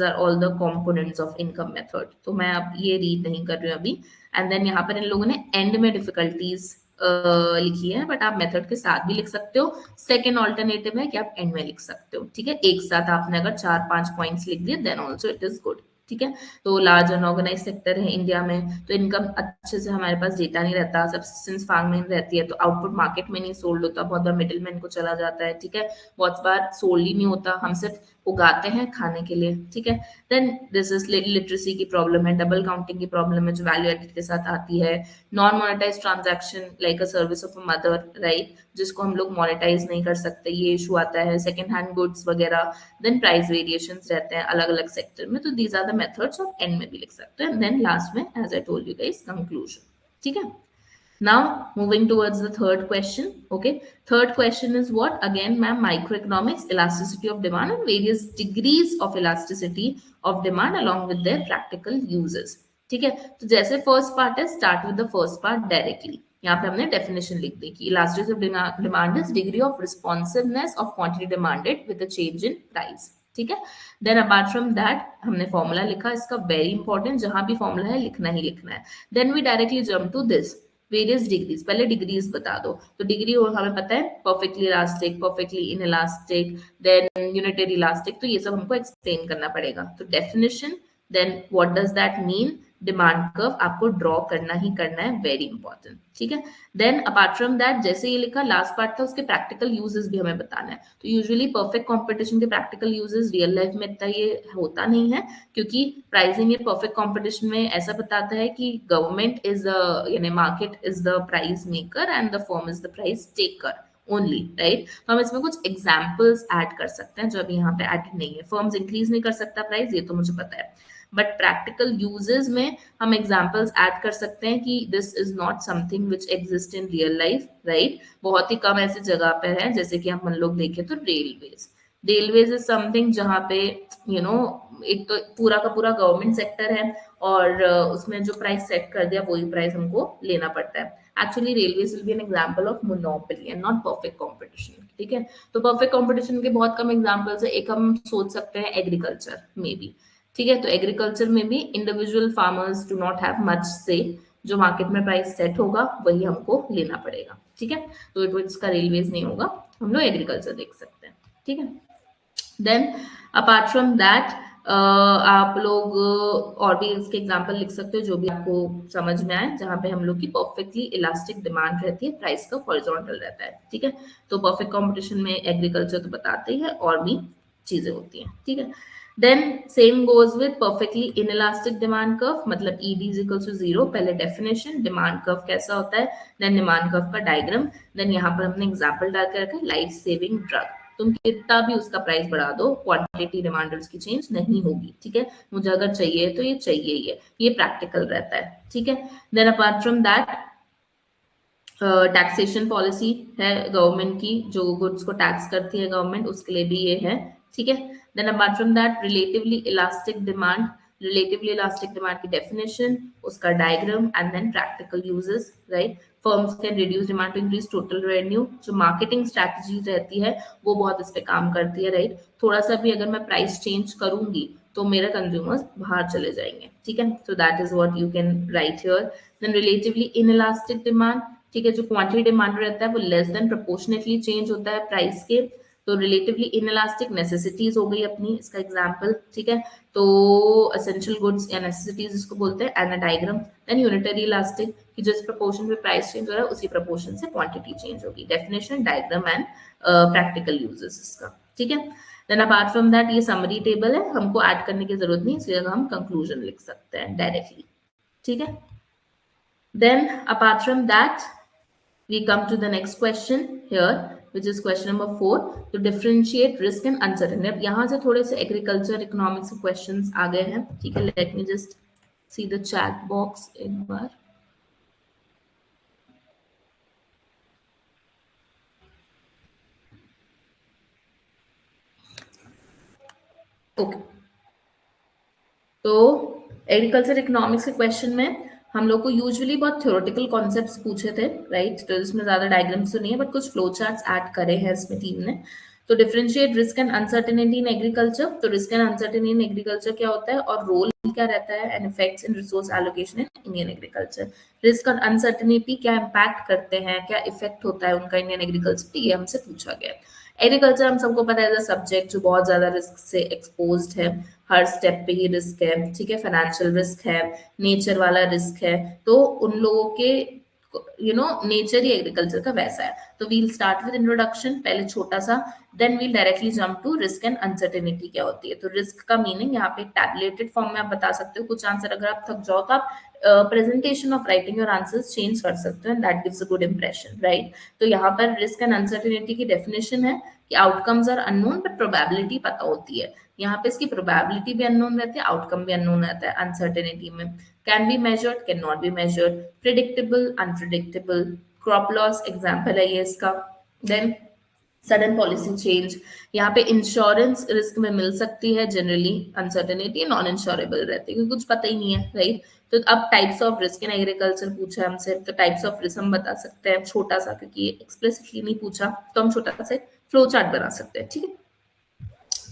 are all the components of income method. तो मैं अब ये रीड नहीं कर रही हूँ अभी। एंड देन यहाँ पर इन लोगों ने एंड में डिफिकल्टीज लिखी है, बट आप मेथड के साथ भी लिख सकते हो। सेकेंड ऑल्टरनेटिव है कि आप एंड में लिख सकते हो, ठीक है। एक साथ आपने अगर 4-5 पॉइंट्स लिख दिए then also it is good, ठीक है। तो लार्ज अनऑर्गेनाइज सेक्टर है इंडिया में, तो इनकम अच्छे से हमारे पास डेटा नहीं रहता, सब्सिस्टेंस फार्मिंग रहती है, तो आउटपुट मार्केट में नहीं सोल्ड होता, बहुत बार मिडिल मैन को चला जाता है, ठीक है। बहुत बार सोल्ड ही नहीं होता, हम सिर्फ उगाते हैं खाने के लिए, ठीक है। देन दिस इज लिटरेसी की प्रॉब्लम है, डबल काउंटिंग की प्रॉब्लम है जो वैल्यू एडेड के साथ आती है, non monetise transaction like a service of a mother, right, जिसको हम लोग मोनेटाइज नहीं कर सकते, ये इशू आता है, सेकेंड हैंड गुड्स वगैरह। देन प्राइस वेरिएशंस रहते हैं अलग अलग सेक्टर में, तो दीज आर द मेथड्स और एंड में भी लिख सकते हैं, देन लास्ट में as I told you guys conclusion. ठीक है, now moving towards the third question. Okay, third question is what? Again ma'am, microeconomics, elasticity of demand and various degrees of elasticity of demand along with their practical uses. ठीक है, तो जैसे फर्स्ट पार्ट है, start with the first part directly. यहाँ पे हमने डेफिनेशन लिख दी कि elasticity of demand is degree of responsiveness of quantity demanded with a change in price. ठीक है, देन अपार्ट फ्रॉम दैट हमने फॉर्मूला लिखा, इसका वेरी इंपॉर्टेंट, जहां भी फॉर्मूला है लिखना ही लिखना है। Then we directly jump to this various degrees. पहले डिग्रीज बता दो, तो डिग्री हमें पता है perfectly elastic, perfectly inelastic, then unitary elastic, तो ये सब हमको एक्सप्लेन करना पड़ेगा। तो definition, then what does that mean, demand curve आपको ड्रॉ करना ही करना है, वेरी इंपॉर्टेंट। ठीक है, देन अपार्ट फ्रॉम दैट जैसे ये लिखा लास्ट पार्ट था, उसके प्रैक्टिकल यूजेस भी हमें बताना है। तो यूजुअली परफेक्ट कंपटीशन के प्रैक्टिकल यूजेस रियल लाइफ में इतना ये होता नहीं है, क्योंकि प्राइसिंग इन परफेक्ट कंपटीशन में ऐसा बताता है कि गवर्नमेंट इज यानी market is the price maker and the firm is the price taker only, right. तो हम इसमें कुछ एग्जाम्पल्स ऐड कर सकते हैं जो अभी यहाँ पे एड नहीं है। फर्म्स इंक्रीज नहीं कर सकता प्राइस, ये तो मुझे पता है, बट प्रैक्टिकल यूजेस में हम एग्जाम्पल्स ऐड कर सकते हैं कि this is not something which exist in real life, right. बहुत ही कम ऐसी जगह पर है, जैसे कि हम लोग देखें तो रेलवेज। रेलवेज इज समथिंग जहाँ पे यू नो एक तो पूरा का पूरा गवर्नमेंट सेक्टर है और उसमें जो प्राइस सेट कर दिया वही प्राइस हमको लेना पड़ता है। Actually railways will be an example of monopoly and not perfect competition. ठीक है, तो परफेक्ट कंपटीशन के बहुत कम एग्जांपल्स है। एक हम सोच सकते हैं एग्रीकल्चर में भी। ठीक है, तो एग्रीकल्चर में भी individual farmers do not have much से, जो मार्केट में प्राइस सेट होगा वही हमको लेना पड़ेगा। ठीक है, तो इट इसका रेलवेज नहीं होगा, हम लोग एग्रीकल्चर देख सकते हैं। ठीक है, देन अपार्ट फ्रॉम दैट आप लोग और भी इसके एग्जांपल लिख सकते हो जो भी आपको समझ में आए, जहां पे हम लोग की परफेक्टली इलास्टिक डिमांड रहती है, प्राइस का हॉरिजॉन्टल रहता है। ठीक है, तो परफेक्ट कंपटीशन में एग्रीकल्चर तो बताते ही है, और भी चीजें होती हैं। ठीक है, then same goes with perfectly inelastic demand curve, मतलब ईडी इज इक्वल टू 0। पहले डेफिनेशन डिमांड कर्व कैसा होता है, देन डिमांड कर्व का डायग्राम, देन यहाँ पर हमने एग्जांपल डाल के रखा है लाइफ सेविंग ड्रग। तुम कितना भी उसका प्राइस बढ़ा दो, क्वांटिटी डिमांड उसकी चेंज नहीं होगी। ठीक है, मुझे अगर चाहिए तो ये चाहिए ही है, ये प्रैक्टिकल रहता है। ठीक है, then apart from that taxation policy है गवर्नमेंट की, जो गुड्स को टैक्स करती है गवर्नमेंट, उसके लिए भी ये है। ठीक है, then apart from that relatively elastic demand, relatively elastic demand की डेफिनेशन, उसका diagram and then practical uses, right. Firms can reduce demand to increase total revenue, जो मार्केटिंग स्ट्रैटेजी रहती है वो बहुत इस पे काम करती है, राइट। थोड़ा सा भी अगर मैं प्राइस चेंज करूंगी तो मेरे कंज्यूमर्स बाहर चले जाएंगे। ठीक है, so that is what you can write here. Then relatively inelastic demand, ठीक है, जो क्वांटिटी डिमांड रहता है वो लेस देन प्रोपोर्शनेटली चेंज होता है प्राइस के, तो रिलेटिवली इनइलास्टिक नेसेसिटीज हो गई अपनी, इसका एग्जांपल। ठीक है, तो एसेंशियल गुड्स या नेसेसिटीज इसको बोलते हैं, and diagram. Then unitary elastic, कि जिस प्रोपोर्शन में प्राइस चेंज हो रहा है उसी प्रोपोर्शन से क्वांटिटी चेंज होगी। Definition, diagram and practical uses इसका। ठीक है, देन अपार्ट फ्रॉम दैट ये समरी टेबल है, हमको ऐड करने की जरूरत नहीं, इसलिए हम कंक्लूजन लिख सकते हैं डायरेक्टली। ठीक है, then apart from that we come to the next question here, which is question number 4, to differentiate risk and uncertainty। अब यहाँ से थोड़े से एग्रीकल्चर इकोनॉमिक्स क्वेश्चंस आ गए हैं। ठीक है, let me just see the chat box एक बार। ओके, तो एग्रीकल्चर इकोनॉमिक्स के क्वेश्चन में हम लोग को यूजुअली बहुत थ्योरेटिकल कॉन्सेप्ट्स पूछे थे, राइट। तो इसमें ज्यादा डायग्राम्स तो नहीं है, बट कुछ फ्लो चार्ट्स ऐड करे हैं इसमें टीम ने। तो differentiate risk and uncertainty in agriculture, तो risk and uncertainty in agriculture क्या होता है और रोल क्या रहता है, and effects in resource allocation in Indian agriculture. Risk और अनसर्टेनिटी क्या इम्पैक्ट करते हैं, क्या इफेक्ट होता है उनका इंडियन एग्रीकल्चर, ये हमसे पूछा गया। एग्रीकल्चर हम सबको पता है सब्जेक्ट जो बहुत ज्यादा रिस्क से एक्सपोज्ड है, हर स्टेप पे ही रिस्क है। ठीक है, फाइनेंशियल रिस्क है, नेचर वाला रिस्क है, तो उन लोगों के नेचर ही एग्रीकल्चर का वैसा है। तो वील स्टार्ट विद इंट्रोडक्शन, पहले छोटा सा, then we'll directly jump to risk and uncertainty क्या होती है। तो रिस्क का मीनिंग यहाँ पे टैबुलेटेड फॉर्म में आप बता सकते हो, कुछ आंसर अगर आप थक जाओ तो आप presentation of writing your answers change कर सकते हो, and that gives a good impression, right. तो यहाँ पर रिस्क एंड अनसर्टेनिटी की डेफिनेशन है कि outcomes are unknown but probability पता होती है। यहाँ पे इसकी प्रोबेबिलिटी भी अननोन रहती है, आउटकम भी अननोन रहता है अनसर्टेनिटी में। Can be measured, can not be measured, predictable, unpredictable, crop loss example है ये इसका। देन सडन पॉलिसी चेंज, यहाँ पे इंश्योरेंस रिस्क में मिल सकती है, जनरली अनसर्टेनिटी नॉन इंश्योरेबल रहती है क्योंकि कुछ पता ही नहीं है, राइट। तो अब types of risk in agriculture पूछा है हमसे, तो टाइप्स ऑफ रिस्क हम बता सकते हैं छोटा सा, क्योंकि एक्सप्लिसिटली नहीं पूछा तो हम छोटा सा फ्लो चार्ट बना सकते हैं, ठीक है।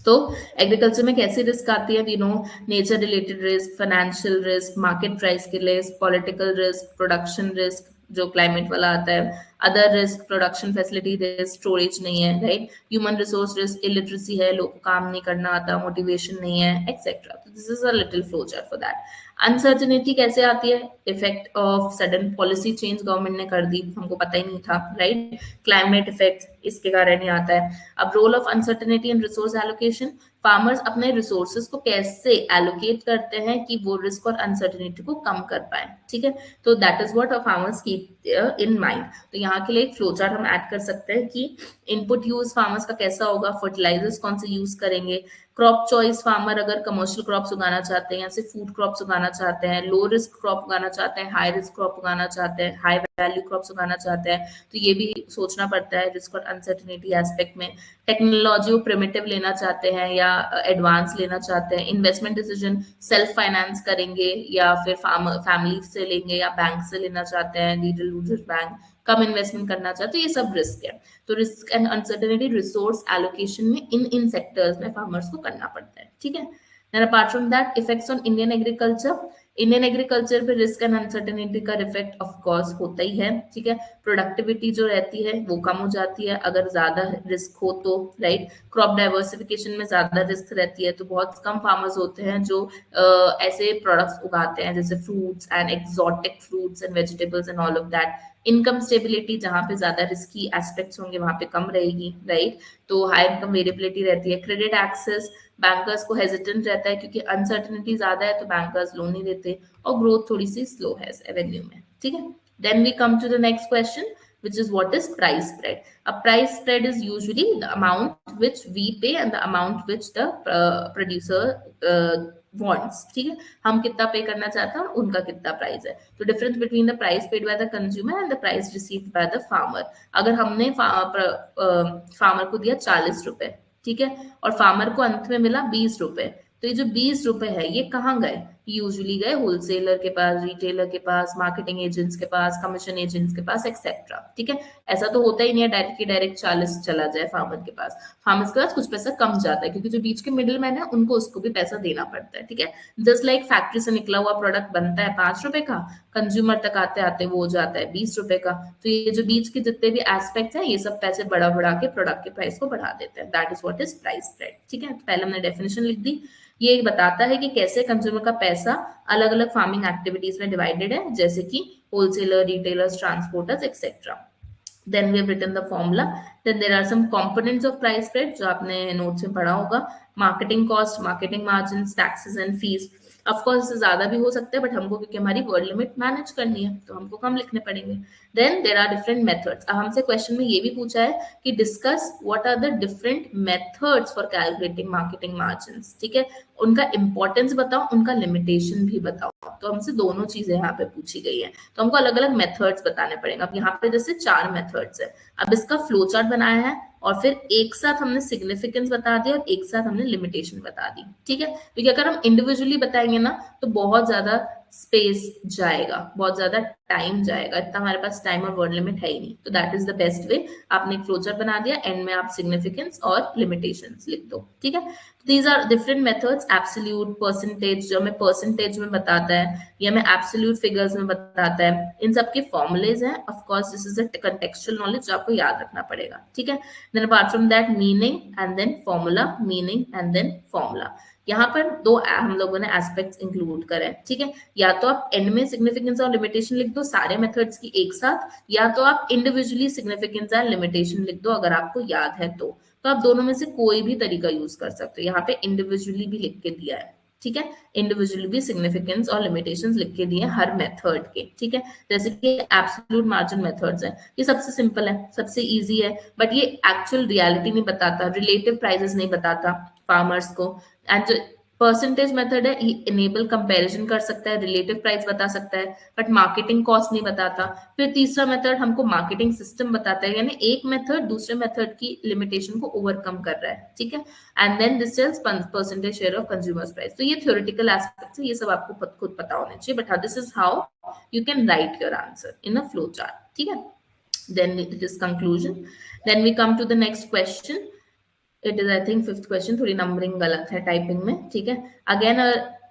तो एग्रीकल्चर में कैसी रिस्क आती है, we know, nature related risk, financial risk, market price के risk, political risk, production risk जो क्लाइमेट वाला आता है, other risk, production facility risk, storage नहीं है, right, human resource risk, illiteracy है, लोग को काम नहीं करना आता, मोटिवेशन नहीं है, एक्सेट्रा। तो this is a little flow chart for that. Uncertainty कैसे आती है, effect of sudden policy change government ने कर दी, हमको पता ही नहीं था, राइट, क्लाइमेट इफेक्ट इसके कारण ही आता है। अब role of uncertainty in resource allocation, farmers अपने रिसोर्सेज को कैसे एलोकेट करते हैं कि वो रिस्क और अनसर्टेनिटी को कम कर पाए, ठीक है। तो that is what farmers keep in mind. तो यहाँ के लिए एक फ्लो चार्ट हम ऐड कर सकते हैं कि इनपुट यूज फार्मर्स का कैसा होगा, फर्टिलाइजर्स कौन से यूज करेंगे, क्रॉप चॉइस, फार्मर अगर कमर्शियल क्रॉप्स उगाना चाहते हैं या सिर्फ फूड क्रॉप्स उगाना चाहते हैं, लो रिस्क क्रॉप उगाना चाहते हैं, हाई रिस्क क्रॉप उगाना चाहते हैं, हाई वैल्यू क्रॉप्स उगाना चाहते हैं, तो ये भी सोचना पड़ता है रिस्क और अनसर्टेनिटी एस्पेक्ट में। टेक्नोलॉजी वो प्रिमिटिव लेना चाहते हैं या एडवांस लेना चाहते हैं, इन्वेस्टमेंट डिसीजन सेल्फ फाइनेंस करेंगे या फिर फैमिली से लेंगे या बैंक से लेना चाहते हैं, रिटेल यूजर बैंक, कम इन्वेस्टमेंट करना चाहते हैं, ये सब रिस्क है। तो risk and uncertainty resource allocation में इन सेक्टर्स में फार्मर्स को करना पड़ता है, ठीक है। Then apart from that effects on Indian agriculture, Indian agriculture पे रिस्क एंड अनसर्टेनिटी का इफेक्ट ऑफ कोर्स होता ही है, ठीक है। प्रोडक्टिविटी जो रहती है वो कम हो जाती है अगर ज्यादा रिस्क हो तो, राइट। क्रॉप डाइवर्सिफिकेशन में ज्यादा रिस्क रहती है, तो बहुत कम फार्मर्स होते हैं जो ऐसे प्रोडक्ट्स उगाते हैं जैसे fruits and exotic fruits and vegetables and all of that. Income stability, जहां पे ज्यादा रिस्की एस्पेक्ट्स होंगे वहां पे कम रहेगी, राइट। तो हाई इनकम वेरिएबिलिटी रहती है। क्रेडिट एक्सेस, बैंकर्स को हेजिटेंट रहता है क्योंकि अनसर्टेनिटी ज्यादा है तो बैंकर्स लोन नहीं देते, और ग्रोथ थोड़ी सी स्लो है रेवेन्यू में, ठीक है। Then we come to the next question which is what is price spread. A price spread is usually the amount which we pay and the amount which the producer wants, ठीक है। हम कितना पे करना चाहते हैं और उनका कितना प्राइस है। तो difference between the price paid by the consumer and the price received by the farmer. अगर हमने फार्मर को दिया 40 रुपए, ठीक है, और फार्मर को अंत में मिला 20 रुपए, तो ये जो 20 रुपए है ये कहाँ गए, यूजुअली गए होलसेलर के पास, रिटेलर के पास, मार्केटिंग एजेंट्स के पास, कमीशन एजेंट्स के पास, एक्सेट्रा, ठीक है। ऐसा तो होता ही नहीं है डायरेक्ट 40 चला जाए फार्मर के पास, फार्मर्स के पास कुछ पैसा कम जाता है क्योंकि जो बीच के मिडिल मैन है उनको उसको भी पैसा देना पड़ता है, ठीक है। जस्ट लाइक फैक्ट्री से निकला हुआ प्रोडक्ट बनता है 5 रुपए का, कंज्यूमर तक आते आते वो हो जाता है 20 रुपए का, तो ये जो बीच के जितने भी एस्पेक्ट्स है ये सब पैसे बढ़ा बढ़ा के प्रोडक्ट के प्राइस को बढ़ा देते हैं। That is what is price spread, ठीक है। पहले हमने डेफिनेशन लिख दी, ये बताता है कि कैसे कंज्यूमर का पैसा अलग अलग फार्मिंग एक्टिविटीज में डिवाइडेड है, जैसे कि wholesaler, retailers, transporters, etcetera. Then we have written the formula. Then there are some components of price spread जो आपने नोट्स में पढ़ा होगा, marketing cost, marketing margin, taxes and fees. Of course इससे ज्यादा भी हो सकते हैं बट हमको क्योंकि हमारी वर्ड लिमिट मैनेज करनी है तो हमको कम लिखने पड़ेंगे। Then there are different methods. अब हमसे क्वेश्चन में ये भी पूछा है कि discuss what are the different methods for calculating marketing margin, ठीक है। उनका इंपॉर्टेंस बताओ, उनका लिमिटेशन भी बताओ, तो हमसे दोनों चीजें यहाँ पे पूछी गई है, तो हमको अलग अलग मेथड्स बताने पड़ेंगे। अब यहाँ पे जैसे 4 मेथड्स है, अब इसका फ्लो चार्ट बनाया है और फिर एक साथ हमने सिग्निफिकेंस बता दिया और एक साथ हमने लिमिटेशन बता दी, ठीक है। क्योंकि अगर हम इंडिविजुअली बताएंगे ना तो बहुत ज्यादा स्पेस जाएगा, बहुत ज्यादा टाइम जाएगा, इतना हमारे पास टाइम और वर्ड लिमिट है ही नहीं, तो that is the best way. आपने एक फ्लो चार्ट बना दिया, एंड में आप सिग्निफिकेंस और लिमिटेशंस लिख दो, ठीक है। These are different methods, absolute, percentage जो हमें परसेंटेज में बताता है या हमें एब्सोल्यूट फिगर्स में बताता है, इन सब के फॉर्मुलेज हैं। Of course this is a contextual knowledge जो आपको याद रखना पड़ेगा, ठीक है। Then apart from that meaning and then formula, meaning and then formula. यहाँ पर दो हम लोगों ने एस्पेक्ट्स इंक्लूड करे, ठीक है। या तो आप एंड में सिग्निफिकेंस और लिमिटेशन लिख दो सारे मेथड्स की एक साथ, या तो आप इंडिविजुअली सिग्निफिकेंस एंड लिमिटेशन लिख दो अगर आपको याद है तो आप दोनों में से कोई भी तरीका यूज कर सकते हो। यहाँ पे इंडिविजुअली भी लिख के दिया है, ठीक है। इंडिविजुअली भी सिग्निफिकेंस और लिमिटेशंस लिख के दिए हर मेथड के, ठीक है। जैसे कि एब्सोल्यूट मार्जिन मेथड्स है, ये सबसे सिंपल है, सबसे इजी है, बट ये एक्चुअल रियलिटी नहीं बताता, रिलेटिव प्राइसेस नहीं बताता फार्मर्स को, एंड परसेंटेज मेथड है, इनेबल कंपैरिजन कर सकता है, रिलेटिव प्राइस बता सकता है, बट मार्केटिंग कॉस्ट नहीं बताता। फिर तीसरा मेथड हमको मार्केटिंग सिस्टम बताता है, यानी एक मेथड दूसरे मेथड की लिमिटेशन को ओवरकम कर रहा है, ठीक है। And then this is percentage share of consumers price. तो ये थ्योरेटिकल एस्पेक्ट है, ये सब आपको खुद पता होना चाहिए, but this is how you can write your answer in a flow chart, ठीक है। then it is conclusion, then we come to the next question. It is I think fifth question, थोड़ी नंबरिंग गलत है टाइपिंग में, ठीक है। Again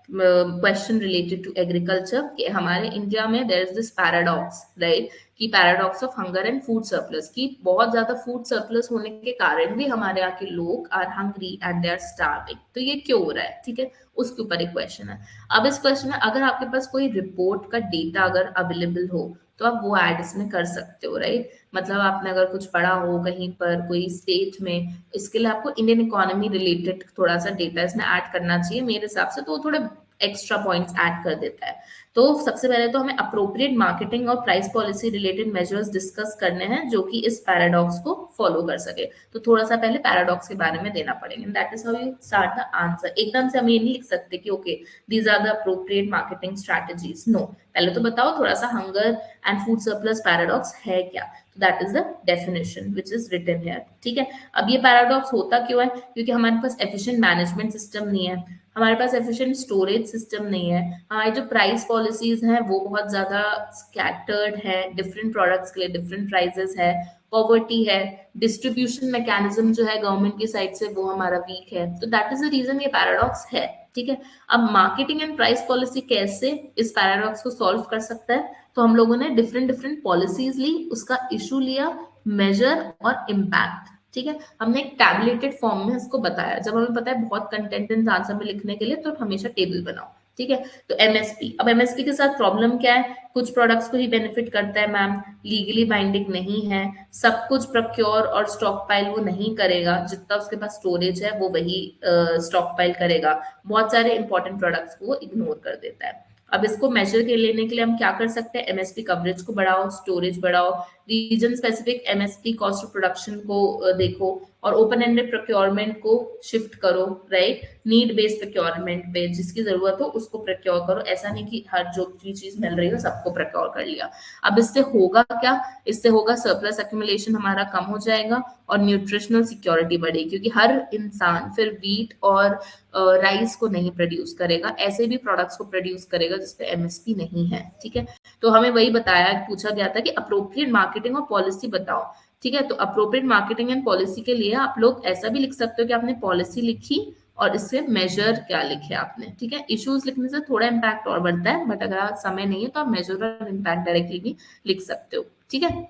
question related to agriculture, कि हमारे इंडिया में there is this paradox, right, कि paradox of hunger and food surplus, की बहुत ज्यादा फूड सरप्लस होने के कारण भी हमारे यहाँ के लोग are hungry and they are starving. तो ये क्यों हो रहा है, ठीक है, उसके ऊपर एक क्वेश्चन है। अब इस क्वेश्चन में अगर आपके पास कोई रिपोर्ट का डेटा अगर अवेलेबल हो तो आप वो ऐड इसमें कर सकते हो, राइट। मतलब आपने अगर कुछ पढ़ा हो कहीं पर कोई स्टेट में, इसके लिए आपको इंडियन इकोनॉमी रिलेटेड थोड़ा सा डेटा इसमें ऐड करना चाहिए मेरे हिसाब से, तो वो थोड़े एक्स्ट्रा पॉइंट्स ऐड कर देता है। तो सबसे पहले तो हमें अप्रोप्रिएट मार्केटिंग और price policy related measures discuss करने हैं जो कि इस पैराडॉक्स को फॉलो कर सके। तो थोड़ा सा पहले पैराडॉक्स के बारे में देना पड़ेगा, that is how you start the answer. एकदम से हम ये नहीं लिख सकते कि okay these are the appropriate marketing strategies, no, पहले तो बताओ थोड़ा सा hunger and food surplus paradox है क्या। That is the definition which is written here, ठीक है। अब ये पैराडॉक्स होता क्यों है, क्योंकि हमारे पास एफिशिएंट मैनेजमेंट सिस्टम नहीं है, हमारे पास एफिशिएंट स्टोरेज सिस्टम नहीं है, हमारी जो प्राइस पॉलिसीज हैं वो बहुत ज्यादा स्कैटर्ड है, डिफरेंट प्रोडक्ट्स के लिए डिफरेंट प्राइसेस है, पॉवर्टी है, डिस्ट्रीब्यूशन मैकेनिज्म जो है गवर्नमेंट की साइड से वो हमारा वीक है। तो दैट इज द रीजन ये पैराडॉक्स है, ठीक है। अब मार्केटिंग एंड प्राइस पॉलिसी कैसे इस पैराडॉक्स को सॉल्व कर सकता है, तो हम लोगों ने डिफरेंट डिफरेंट पॉलिसीज ली, उसका इशू लिया, मेजर और इम्पैक्ट, ठीक है। हमने एक टैबुलेटेड फॉर्म में इसको बताया, जब हमें पता है बहुत कंटेंट आंसर में लिखने के लिए तो हमेशा टेबल बनाओ, ठीक है। तो एमएसपी, अब एमएसपी के साथ प्रॉब्लम क्या है, कुछ प्रोडक्ट्स को ही बेनिफिट करता है मैम, लीगली बाइंडिंग नहीं है, सब कुछ प्रोक्योर और स्टॉक पाइल वो नहीं करेगा, जितना उसके पास स्टोरेज है वो वही स्टॉक पाइल करेगा, बहुत सारे इंपॉर्टेंट प्रोडक्ट्स को वो इग्नोर कर देता है। अब इसको मेजर के लेने के लिए हम क्या कर सकते हैं, एमएसपी कवरेज को बढ़ाओ, स्टोरेज बढ़ाओ, region specific MSP cost of production को देखो, और ओपन एंडेड प्रोक्योरमेंट को शिफ्ट करो, राइट, नीड बेस्ड प्रोक्योरमेंट पे, जिसकी जरूरत हो उसको प्रोक्योर करो, ऐसा नहीं कि हर जो भी चीज मिल रही हो सबको प्रोक्योर कर लिया। अब इससे होगा क्या, इससे होगा सरप्लस एक्यूमुलेशन हमारा कम हो जाएगा और न्यूट्रिशनल सिक्योरिटी बढ़ेगी, क्योंकि हर इंसान फिर वीट और राइस को नहीं प्रोड्यूस करेगा, ऐसे भी प्रोडक्ट्स को प्रोड्यूस करेगा जिसपे एमएसपी नहीं है, ठीक है। तो हमें वही बताया, पूछा गया था कि अप्रोप्रिएट मार्केटिंग और पॉलिसी बताओ, ठीक है। तो अप्रोप्रिएट मार्केटिंग एंड पॉलिसी के लिए आप लोग ऐसा भी लिख सकते हो कि आपने पॉलिसी लिखी और इससे मेजर क्या लिखे आपने, ठीक है। इश्यूज लिखने से थोड़ा इम्पैक्ट और बढ़ता है, बट अगर समय नहीं है तो आप मेजर और इम्पैक्ट डायरेक्टली भी लिख सकते हो, ठीक है।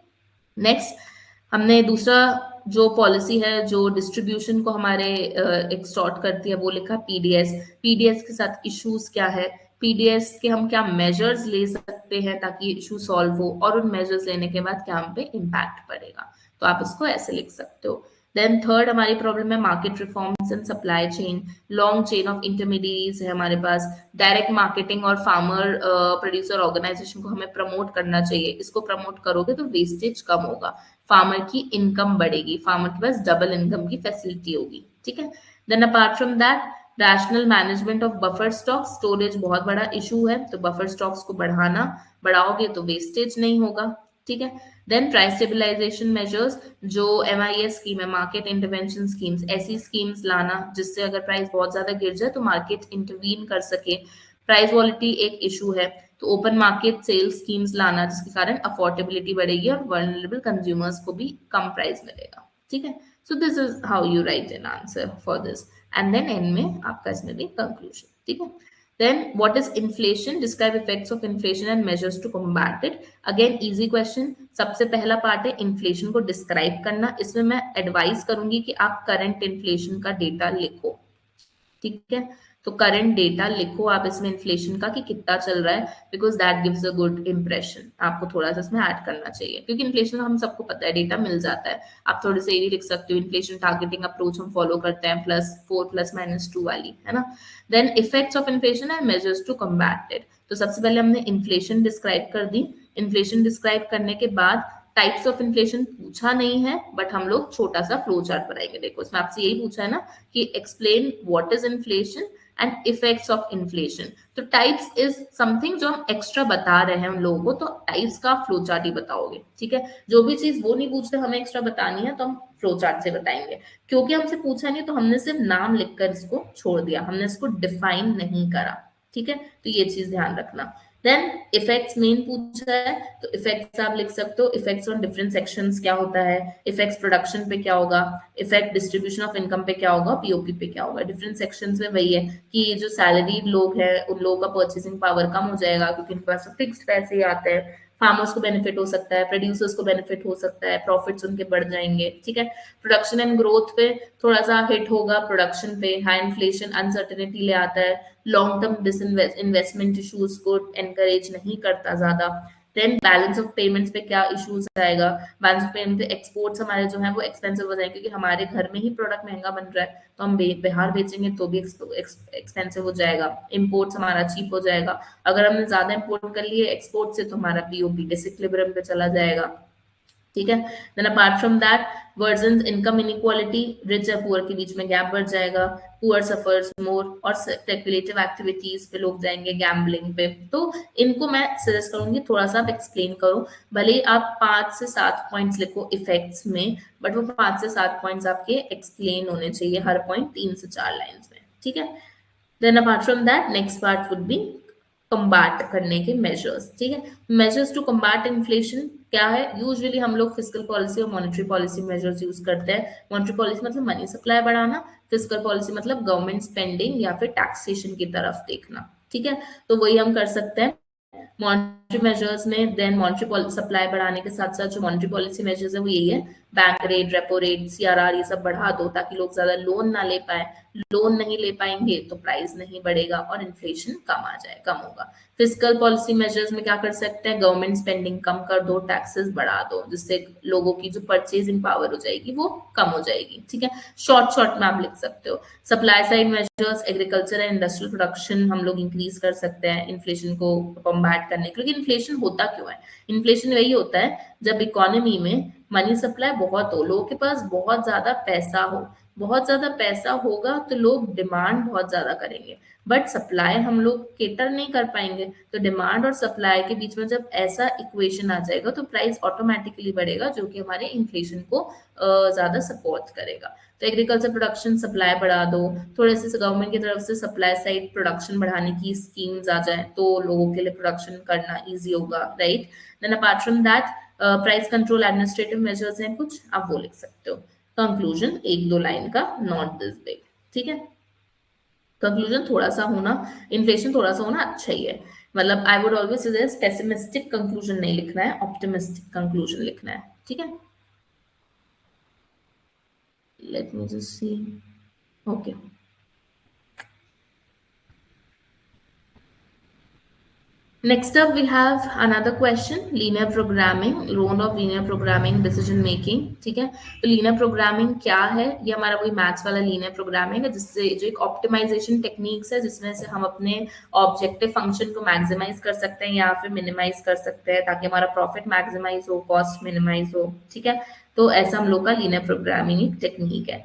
नेक्स्ट हमने दूसरा जो पॉलिसी है जो डिस्ट्रीब्यूशन को हमारे एक्सटॉर्ट करती है वो लिखा पीडीएस। पीडीएस के साथ इश्यूज क्या है, पीडीएस के हम क्या मेजर्स ले सकते हैं ताकि इशू सॉल्व हो, और उन मेजर्स लेने के बाद क्या हम पे इम्पैक्ट पड़ेगा, तो आप इसको ऐसे लिख सकते हो। देन थर्ड हमारी प्रॉब्लम है market reforms and supply chain, long chain of intermediates है हमारे पास, डायरेक्ट मार्केटिंग और फार्मर प्रोड्यूसर ऑर्गेनाइजेशन को हमें प्रमोट करना चाहिए, इसको प्रमोट करोगे तो वेस्टेज कम होगा, फार्मर की इनकम बढ़ेगी, फार्मर के पास डबल इनकम की फैसिलिटी होगी, ठीक है। Then apart from that rational management of buffer stock, storage बहुत बड़ा इशू है, तो बफर स्टॉक्स को बढ़ाओगे तो वेस्टेज नहीं होगा, ठीक है। देन प्राइस स्टेबलाइजेशन मेजर्स, जो MIS स्कीम है, मार्केट इंटरवेंशन स्कीम्स, ऐसी स्कीम्स लाना जिससे अगर प्राइस बहुत ज्यादा गिर जाए तो मार्केट इंटरवीन कर सके, प्राइस वॉलिटी एक इशू है, तो ओपन मार्केट सेल स्कीम्स लाना जिसके कारण अफोर्डेबिलिटी बढ़ेगी और वल्नरेबल कंज्यूमर्स को भी कम प्राइस मिलेगा, ठीक है। So this is how you write an answer for this, and then end में आपका इसमें भी कंक्लूजन, ठीक है। Then what is inflation? Describe effects of inflation and measures to combat it. Again easy question. सबसे पहला पार्ट है इन्फ्लेशन को डिस्क्राइब करना, इसमें मैं एडवाइस करूंगी कि आप करंट इन्फ्लेशन का डेटा लिखो, ठीक है। तो करंट डेटा लिखो आप इसमें इन्फ्लेशन का कि कितना चल रहा है, because that gives a good impression, आपको थोड़ा सा इसमें ऐड करना चाहिए, क्योंकि इन्फ्लेशन हम सबको पता है, डेटा मिल जाता है। आप थोड़े से ये भी लिख सकते हो, इन्फ्लेशन टारगेटिंग अप्रोच हम फॉलो करते हैं, +4 +-2 वाली, है ना। Then effects of inflation and measures to combat it. तो सबसे पहले हमने इन्फ्लेशन डिस्क्राइब कर दी, इन्फ्लेशन डिस्क्राइब करने के बाद टाइप्स ऑफ इन्फ्लेशन पूछा नहीं है, बट हम लोग छोटा सा फ्लो चार्ट बनाएंगे। देखो इसमें आपसे यही पूछा है ना कि explain what is inflation and effects of inflation. तो टाइप्स इज समथिंग जो हम एक्स्ट्रा बता रहे हैं उन लोगों को, तो टाइप्स का फ्लो चार्ट ही बताओगे, ठीक है। जो भी चीज वो नहीं पूछते हमें एक्स्ट्रा बतानी है तो हम फ्लो चार्ट से बताएंगे। क्योंकि हमसे पूछा नहीं तो हमने सिर्फ नाम लिखकर इसको छोड़ दिया, हमने इसको डिफाइन नहीं करा, ठीक है। तो ये चीज ध्यान रखना। देन इफेक्ट्स मेन पूछा है, तो इफेक्ट्स आप लिख सकते हो, इफेक्ट्स ऑन डिफरेंट सेक्शंस क्या होता है, इफेक्ट्स प्रोडक्शन पे क्या होगा, इफेक्ट डिस्ट्रीब्यूशन ऑफ इनकम पे क्या होगा, पीओपी पे क्या होगा। डिफरेंट सेक्शंस में वही है कि जो सैलरीड लोग हैं उन लोगों का परचेसिंग पावर कम हो जाएगा क्योंकि उनके पास फिक्स्ड पैसे ही आते हैं। फार्मर्स को बेनिफिट हो सकता है, प्रोड्यूसर्स को बेनिफिट हो सकता है, प्रॉफिट्स उनके बढ़ जाएंगे, ठीक है। प्रोडक्शन एंड ग्रोथ पे थोड़ा सा हिट होगा, प्रोडक्शन पे हाई इन्फ्लेशन अनसर्टेनिटी ले आता है, लॉन्ग टर्म इन्वेस्टमेंट इश्यूज को एनकरेज नहीं करता ज्यादा। देन बैलेंस ऑफ पेमेंट्स पे क्या इश्यूज आएगा, बैलेंस ऑफ पेमेंट पे एक्सपोर्ट्स हमारे जो है वो एक्सपेंसिव हो जाएंगे क्योंकि हमारे घर में ही प्रोडक्ट महंगा बन रहा है तो हम बाहर बेचेंगे तो भी एक्सपेंसिव हो जाएगा। इम्पोर्ट्स हमारा चीप हो जाएगा, अगर हमने ज्यादा इम्पोर्ट कर लिए एक्सपोर्ट से तो हमारा पीओपी डिसइक्विलिब्रियम पे चला जाएगा, ठीक है। Then apart from that worsen income inequality, rich और पुअर के बीच में गैप बढ़ जाएगा, पुअर सफर्स मोर, और स्पेकुलेटिव एक्टिविटीज पे लोग जाएंगे, गैम्बलिंग पे। तो इनको मैं सजेस्ट करूंगी थोड़ा सा आप एक्सप्लेन करो, भले ही आप 5 से 7 पॉइंट्स लिखो इफेक्ट्स में, बट वो 5 से 7 पॉइंट्स आपके एक्सप्लेन होने चाहिए, हर पॉइंट 3 से 4 लाइन्स में, ठीक है। Then apart from that next part would be combat करने के मेजर्स, ठीक है। मेजर्स टू कम्बाट इन्फ्लेशन क्या है, यूजुअली हम लोग फिजिकल पॉलिसी और मॉनेटरी पॉलिसी मेजर्स यूज करते हैं। मॉनेटरी पॉलिसी मतलब मनी सप्लाई बढ़ाना, फिजिकल पॉलिसी मतलब गवर्नमेंट स्पेंडिंग या फिर टैक्सेशन की तरफ देखना, ठीक है। तो वही हम कर सकते हैं मॉनेटरी मेजर्स में। देन मॉनेटरी सप्लाई बढ़ाने के साथ साथ जो मॉनेटरी पॉलिसी मेजर्स है वो यही है, bank rate, repo rate, CRR ये सब बढ़ा दो ताकि लोग ज्यादा लोन ना ले पाए, लोन नहीं ले पाएंगे तो प्राइस नहीं बढ़ेगा और इन्फ्लेशन कम आ जाए, कम होगा। फिजिकल पॉलिसी मेजर्स में क्या कर सकते हैं, गवर्नमेंट स्पेंडिंग कम कर दो, टैक्सेस बढ़ा दो, जिससे लोगों की जो परचेजिंग पावर हो जाएगी वो कम हो जाएगी, ठीक है। शॉर्ट शॉर्ट में आप लिख सकते हो। Supply side measures, agriculture and industrial production हम लोग इंक्रीज कर सकते हैं इन्फ्लेशन को कॉम्बैट करने के लिए। इन्फ्लेशन होता क्यों है, इन्फ्लेशन वही होता है जब इकोनॉमी में मनी सप्लाई बहुत हो, लोगों के पास बहुत ज्यादा पैसा हो, बहुत ज्यादा पैसा होगा तो लोग डिमांड बहुत ज्यादा करेंगे, बट सप्लाई हम लोग केटर नहीं कर पाएंगे, तो डिमांड और सप्लाई के बीच में जब ऐसा इक्वेशन आ जाएगा तो प्राइस ऑटोमेटिकली बढ़ेगा जो कि हमारे इन्फ्लेशन को ज्यादा सपोर्ट करेगा। तो एग्रीकल्चर प्रोडक्शन सप्लाई बढ़ा दो, थोड़े से गवर्नमेंट की तरफ से सप्लाई साइड प्रोडक्शन बढ़ाने की स्कीम्स आ जाए तो लोगों के लिए प्रोडक्शन करना ईजी होगा, right. Then apart from that price control administrative measures हैं कुछ, आप वो लिख सकते हो। कंक्लूजन 1-2 लाइन का, नॉट दिस बिग, ठीक है। कंक्लूजन थोड़ा सा होना, इन्फ्लेशन थोड़ा सा होना अच्छा ही है, मतलब I would always suggest pessimistic conclusion नहीं लिखना है, ऑप्टिमिस्टिक कंक्लूजन लिखना है, ठीक है। Let me just see, okay. Next up, we have another question, linear programming, role of linear programming, decision making, ठीक है। तो linear programming क्या है, ये हमारा वही मैथ्स वाला linear programming है जिससे जो एक ऑप्टिमाइजेशन टेक्निक्स है जिसमें से हम अपने ऑब्जेक्टिव फंक्शन को मैक्सिमाइज कर सकते हैं या फिर मिनिमाइज कर सकते हैं ताकि हमारा प्रॉफिट मैक्सिमाइज हो, कॉस्ट मिनिमाइज हो, ठीक है। तो ऐसा हम लोग का linear programming टेक्निक है।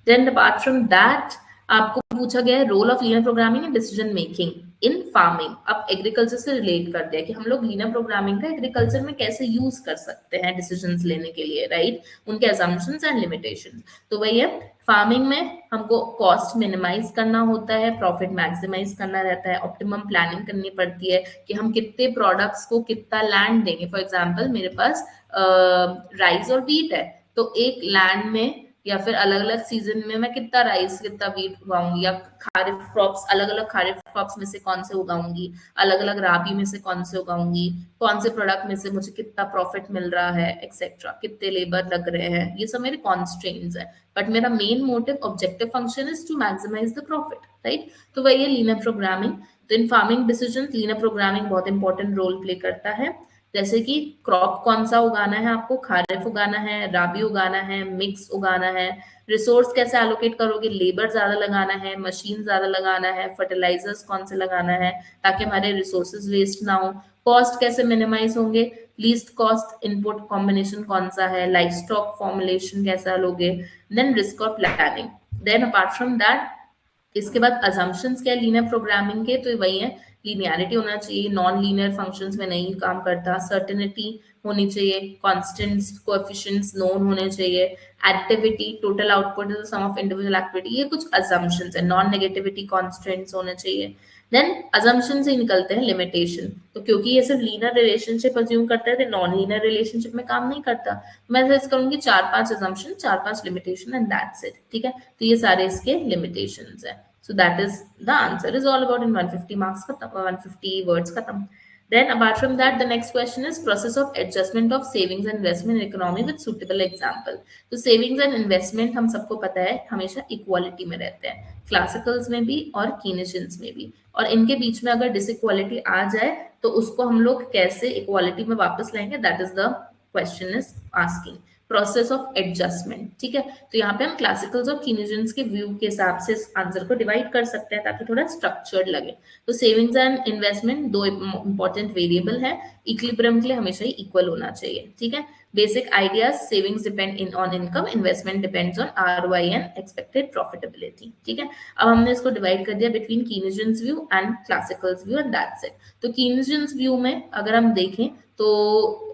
देन अपार्ट फ्रॉम दैट आपको पूछा गया है role of linear programming in decision making in farming. अब एग्रीकल्चर से रिलेट कर दिया कि हम लोग लीनियर प्रोग्रामिंग का एग्रीकल्चर में कैसे यूज कर सकते हैं डिसीजंस लेने के लिए, राइट, उनके असम्पशंस एंड लिमिटेशंस। तो वही है, फार्मिंग में हमको कॉस्ट मिनिमाइज करना होता है, प्रॉफिट मैक्सिमाइज करना रहता है, ऑप्टिमम प्लानिंग करनी पड़ती है कि हम कितने प्रोडक्ट्स को कितना लैंड देंगे। फॉर एग्जाम्पल मेरे पास राइस और व्हीट है, तो एक लैंड में या फिर अलग अलग सीजन में मैं कितना राइस कितना व्हीट उगाऊंगी, या खारिफ क्रॉप्स अलग अलग खारिफ क्रॉप्स में से कौन से उगाऊंगी, अलग अलग राबी में से कौन से उगाऊंगी, कौन से प्रोडक्ट में से मुझे कितना प्रॉफिट मिल रहा है एक्सेट्रा, कितने लेबर लग रहे हैं, ये सब मेरे कॉन्स्ट्रेंट्स है। बट मेरा main motive objective function is to maximize the profit, right. तो वही है लीनियर प्रोग्रामिंग। तो in farming decision linear programming बहुत इंपॉर्टेंट रोल प्ले करता है, जैसे कि क्रॉप कौन सा उगाना है, आपको खारिफ उगाना है, राबी उगाना है, मिक्स उगाना है, रिसोर्स कैसे एलोकेट करोगे, लेबर ज्यादा लगाना है, मशीन ज्यादा लगाना है, फर्टिलाइजर्स कौन से लगाना है ताकि हमारे रिसोर्सेज वेस्ट ना हो, कॉस्ट कैसे मिनिमाइज होंगे, लीस्ट कॉस्ट इनपुट कॉम्बिनेशन कौन सा है, लाइफ स्टॉक फॉर्मुलेशन कैसा लोगे, देन रिस्क और planning. Then apart from that इसके बाद अजम्पशंस क्या है लीनियर प्रोग्रामिंग के, तो वही है, लीनियरिटी होना चाहिए, नॉन लीनियर फंक्शंस में नहीं काम करता, सर्टेनिटी होनी चाहिए, कांस्टेंट्स कोएफिशिएंट्स नोन होने चाहिए, additivity total output is the sum of individual activity, ये कुछ अजम्पशंस है, नॉन नेगेटिविटी कांस्टेंट्स होने चाहिए। देन अजम्पशन से ही निकलते हैं लिमिटेशन, तो क्योंकि ये सिर्फ लीनियर रिलेशनशिप अज्यूम करता है तो नॉन लीनियर रिलेशनशिप में काम नहीं करता, मैं सजेस्ट करूंगी 4-5 assumption, 4-5 limitation and that's it. ठीक है, तो ये सारे इसके लिमिटेशंस है। So that is the answer is all about in 150 marks khatam, 150 words khatam. Then apart from that the next question is process of adjustment of savings and investment in economy with suitable example. तो savings and investment हम सबको पता है हमेशा इक्वालिटी में रहते हैं, क्लासिकल्स में भी और कीनेशियंस में भी, और इनके बीच में अगर डिसइक्वालिटी आ जाए तो उसको हम लोग कैसे इक्वालिटी में वापस लाएंगे, that is the question is asking, process of adjustment. ठीक है, तो यहाँ पे हम क्लासिकल्स और कीनेशियंस के व्यू के हिसाब से इस आंसर को डिवाइड कर सकते हैं ताकि थोड़ा स्ट्रक्चर्ड लगे। तो सेविंग्स एंड इन्वेस्टमेंट दो इंपॉर्टेंट वेरिएबल है, इक्विलिब्रियम के लिए हमेशा ही इक्वल होना चाहिए। ठीक है, basic ideas, savings depend on income, investment depends on ROI and expected profitability. ठीक है, अब हमने इसको डिवाइड कर दिया between Keynesians view and classicals view and that's it. तो कीनेशियंस व्यू में अगर हम देखें तो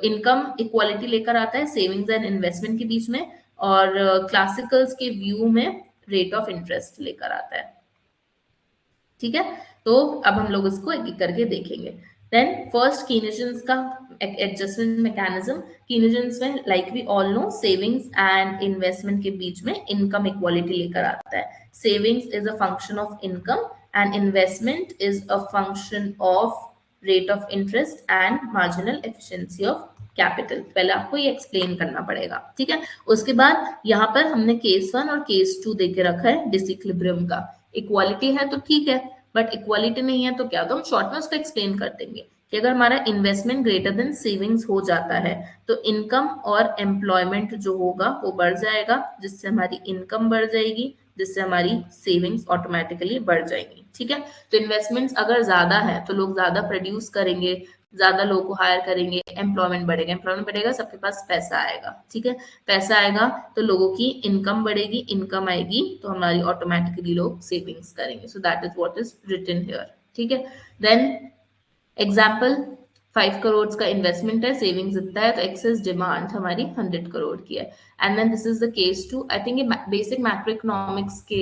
इनकम इक्वालिटी लेकर आता है सेविंग्स एंड इन्वेस्टमेंट के बीच में, और क्लासिकल्स के व्यू में रेट ऑफ इंटरेस्ट लेकर आता है। ठीक है, तो अब हम लोग इसको एक एक करके देखेंगे। देन फर्स्ट कीनेशियंस का एडजस्टमेंट मैकेनिज्म, कीनेशियंस में like we all know savings and investment के बीच में इनकम इक्वालिटी लेकर आता है। Savings is a function of income and investment is a function of rate of interest and marginal efficiency of capital. पहले आपको ये एक्सप्लेन करना पड़ेगा। ठीक है, उसके बाद यहाँ पर हमने केस 1 और केस 2 देके रखा है डिसइक्विलिब्रियम का। इक्वालिटी है तो ठीक है, बट इक्वालिटी नहीं है तो क्या, तो हम शॉर्ट में उसको एक्सप्लेन कर देंगे कि अगर हमारा इन्वेस्टमेंट ग्रेटर देन सेविंग्स हो जाता है तो इनकम और एम्प्लॉयमेंट जो होगा वो बढ़ जाएगा, जिससे हमारी इनकम बढ़ जाएगी, जिससे हमारी सेविंग्स ऑटोमेटिकली बढ़ जाएंगी। ठीक है, तो इन्वेस्टमेंट्स अगर ज्यादा है तो लोग ज्यादा प्रोड्यूस करेंगे, ज्यादा लोगों को हायर करेंगे, एम्प्लॉयमेंट बढ़ेगा, एम्प्लॉयमेंट बढ़ेगा, सबके पास पैसा आएगा। ठीक है, पैसा आएगा तो लोगों की इनकम बढ़ेगी, इनकम आएगी तो हमारी ऑटोमेटिकली लोग सेविंग्स करेंगे। So that is what is written here. ठीक है, देन एग्जाम्पल 5 करोड़ का इन्वेस्टमेंट है, सेविंग्स इतना है, तो एक्सेस डिमांड हमारी 100 करोड़ की है। And then this is the case 2। I think ये बेसिक मैक्रो इकोनॉमिक्स के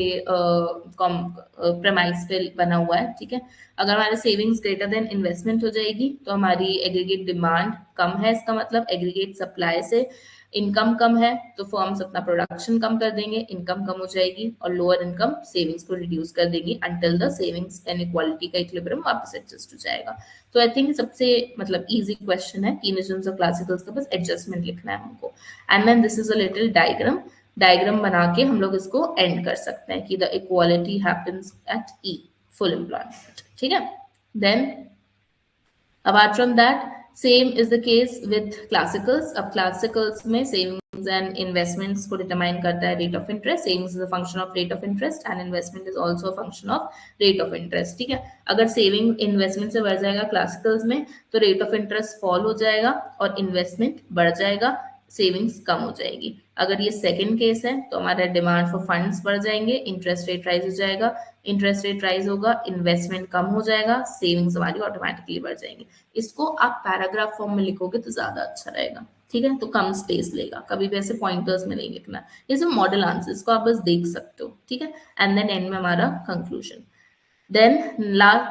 प्रेमाइस पे बना हुआ है। ठीक है, अगर हमारे सेविंग्स ग्रेटर देन इन्वेस्टमेंट हो जाएगी तो हमारी एग्रीगेट डिमांड कम है, इसका मतलब एग्रीगेट सप्लाई से इनकम कम है तो फर्म्स अपना प्रोडक्शन कम कर देंगे, इनकम कम हो जाएगी, और लोअर इनकम सेविंग्स को रिड्यूस कर देगी until the savings and equality का इक्विलिब्रियम वापस एडजस्ट हो जाएगा। तो आई थिंक सबसे मतलब इजी क्वेश्चन है, कीनेशियंस और क्लासिकल्स का बस एडजस्टमेंट लिखना है हमको। And then this is a little diagram बना के हम लोग इसको एंड कर सकते हैं कि the equality happens at E full employment. ठीक है, then apart from that same is the case with classicals। अब classicals में savings and investments को determine करता है rate of interest। savings is a function of rate of interest and investment is also a function of rate of interest। ठीक है, अगर saving investment से बढ़ जाएगा classicals में तो rate of interest fall हो जाएगा और investment बढ़ जाएगा, सेविंग्स कम हो जाएगी। अगर ये सेकंड केस है तो हमारा डिमांड फॉर फंड्स बढ़ जाएंगे, इंटरेस्ट रेट राइज हो जाएगा, इंटरेस्ट रेट राइज होगा, इन्वेस्टमेंट कम हो जाएगा, सेविंग्स हमारी ऑटोमेटिकली बढ़ जाएंगी। इसको आप पैराग्राफ फॉर्म में लिखोगे तो ज्यादा अच्छा रहेगा। ठीक है, तो कम स्पेस लेगा, कभी भी ऐसे पॉइंटर्स में नहीं लिखना, ये सब मॉडल आंसर्स को आप बस देख सकते हो। ठीक है, एंड देन एंड में हमारा कंक्लूजन। Then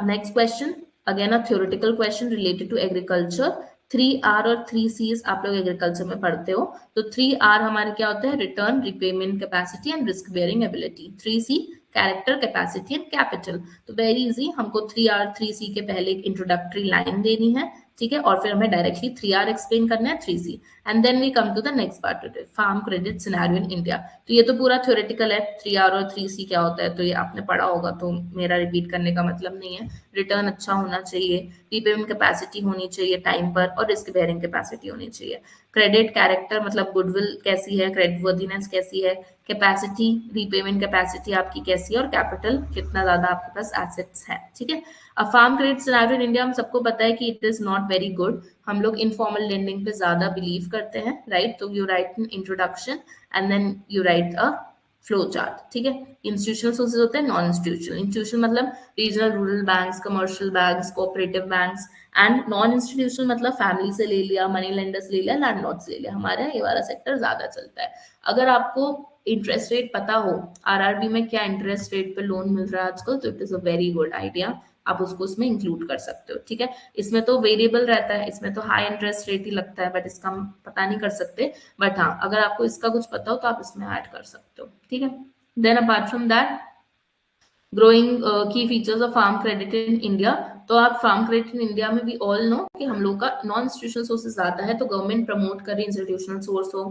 next question again a theoretical question related to agriculture. 3R और 3Cs आप लोग एग्रीकल्चर में पढ़ते हो, तो 3R हमारे क्या होता है, return, repayment capacity and risk bearing ability. 3C character, capacity and capital. तो वेरी इजी, हमको 3R 3C के पहले एक इंट्रोडक्टरी लाइन देनी है, ठीक है, और फिर हमें डायरेक्टली 3R एक्सप्लेन करना है 3C, and then we come to the next part, farm credit scenario in India. तो ये तो पूरा थ्योरेटिकल है, 3R और 3C क्या होता है तो ये आपने पढ़ा होगा, तो मेरा रिपीट करने का मतलब नहीं है। रिटर्न अच्छा होना चाहिए, रीपेमेंट कैपेसिटी होनी चाहिए टाइम पर, और रिस्क बेयरिंग कैपेसिटी होनी चाहिए। क्रेडिट कैरेक्टर मतलब गुडविल कैसी है, क्रेडिट वर्दीनेस कैसी है, कैपेसिटी रीपेमेंट कैपेसिटी आपकी कैसी है, और कैपिटल कितना ज्यादा आपके पास एसेट्स है। ठीक है। अब farm credit scenario in India हम सबको पता है कि it is not very good. हम लोग इनफॉर्मल लेंडिंग पे ज्यादा बिलीव करते हैं, राइट। तो you write in introduction and then you write a flow chart. ठीक है। इंस्टीट्यूशनल सोर्सेज होते हैं, नॉन इंस्टीट्यूशनल। इंस्टीट्यूशनल मतलब regional rural banks, commercial banks, cooperative banks, and non institutional मतलब फैमिली से ले लिया, मनी लेंडर्स ले लिया, लैंडलॉर्ड से ले लिया। हमारे यहाँ ये वाला सेक्टर ज्यादा चलता है। अगर आपको इंटरेस्ट रेट पता हो आरआरबी में क्या इंटरेस्ट रेट पे लोन मिल रहा है आजकल, तो it is a very good idea, आप उसको उसमें इंक्लूड कर सकते हो। ठीक है। इसमें तो वेरिएबल रहता है, इसमें तो हाई इंटरेस्ट रेट ही लगता है, बट इसका हम पता नहीं कर सकते। बट हाँ, अगर आपको इसका कुछ पता हो तो आप इसमें ऐड कर सकते हो। ठीक है। Then apart from that, growing की features of farm credit in India. तो आप फार्म क्रेडिट इन इंडिया में भी ऑल नो कि हम लोग का नॉन इंस्टीट्यूशनल सोर्सेज ज्यादा है, तो गवर्नमेंट प्रमोट करे इंस्टीट्यूशनल सोर्स हो,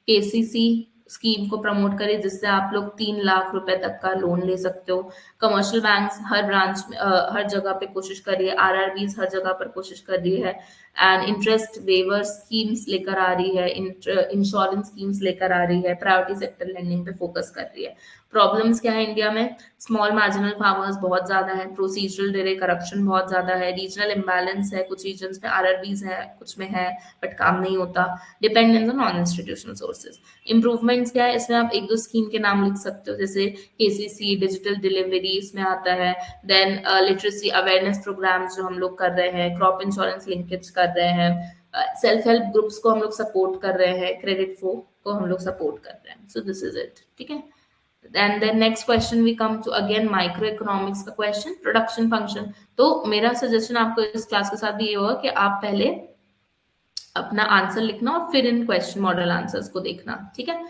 केसीसी स्कीम को प्रमोट करे जिससे आप लोग 3 लाख रुपए तक का लोन ले सकते हो। कमर्शियल बैंक्स हर ब्रांच में हर जगह पे कोशिश कर रही है, आरआरबीज हर जगह पर कोशिश कर रही है, एंड इंटरेस्ट वेवर स्कीम्स लेकर आ रही है, इंश्योरेंस स्कीम्स लेकर आ रही है, प्रायोरिटी सेक्टर लेंडिंग पे फोकस कर रही है। प्रॉब्लम्स क्या है इंडिया में? स्मॉल मार्जिनल फार्मर्स बहुत ज्यादा है, प्रोसीजरल डिले, करप्शन बहुत ज्यादा है, रीजनल इम्बैलेंस है, कुछ रीजन्स में आरआरबीज है, कुछ में है बट काम नहीं होता, dependence on non institutional sources. Improvements क्या है? इसमें आप एक दो स्कीम के नाम लिख सकते हो, जैसे केसीसी डिजिटल डिलीवरी इसमें आता है, देन लिटरेसी अवेयरनेस प्रोग्राम्स जो हम लोग कर रहे हैं, क्रॉप इंश्योरेंस लिंकेज कर रहे हैं, सेल्फ हेल्प ग्रुप्स को हम लोग सपोर्ट कर रहे हैं, क्रेडिट फो को हम लोग सपोर्ट कर रहे हैं। So this is it. ठीक है। And then next question we come to again microeconomics का क्वेश्चन, प्रोडक्शन फंक्शन। तो मेरा सजेशन आपको इस क्लास के साथ भी ये होगा कि आप पहले अपना आंसर लिखना और फिर इन क्वेश्चन मॉडल आंसर्स को देखना। ठीक है।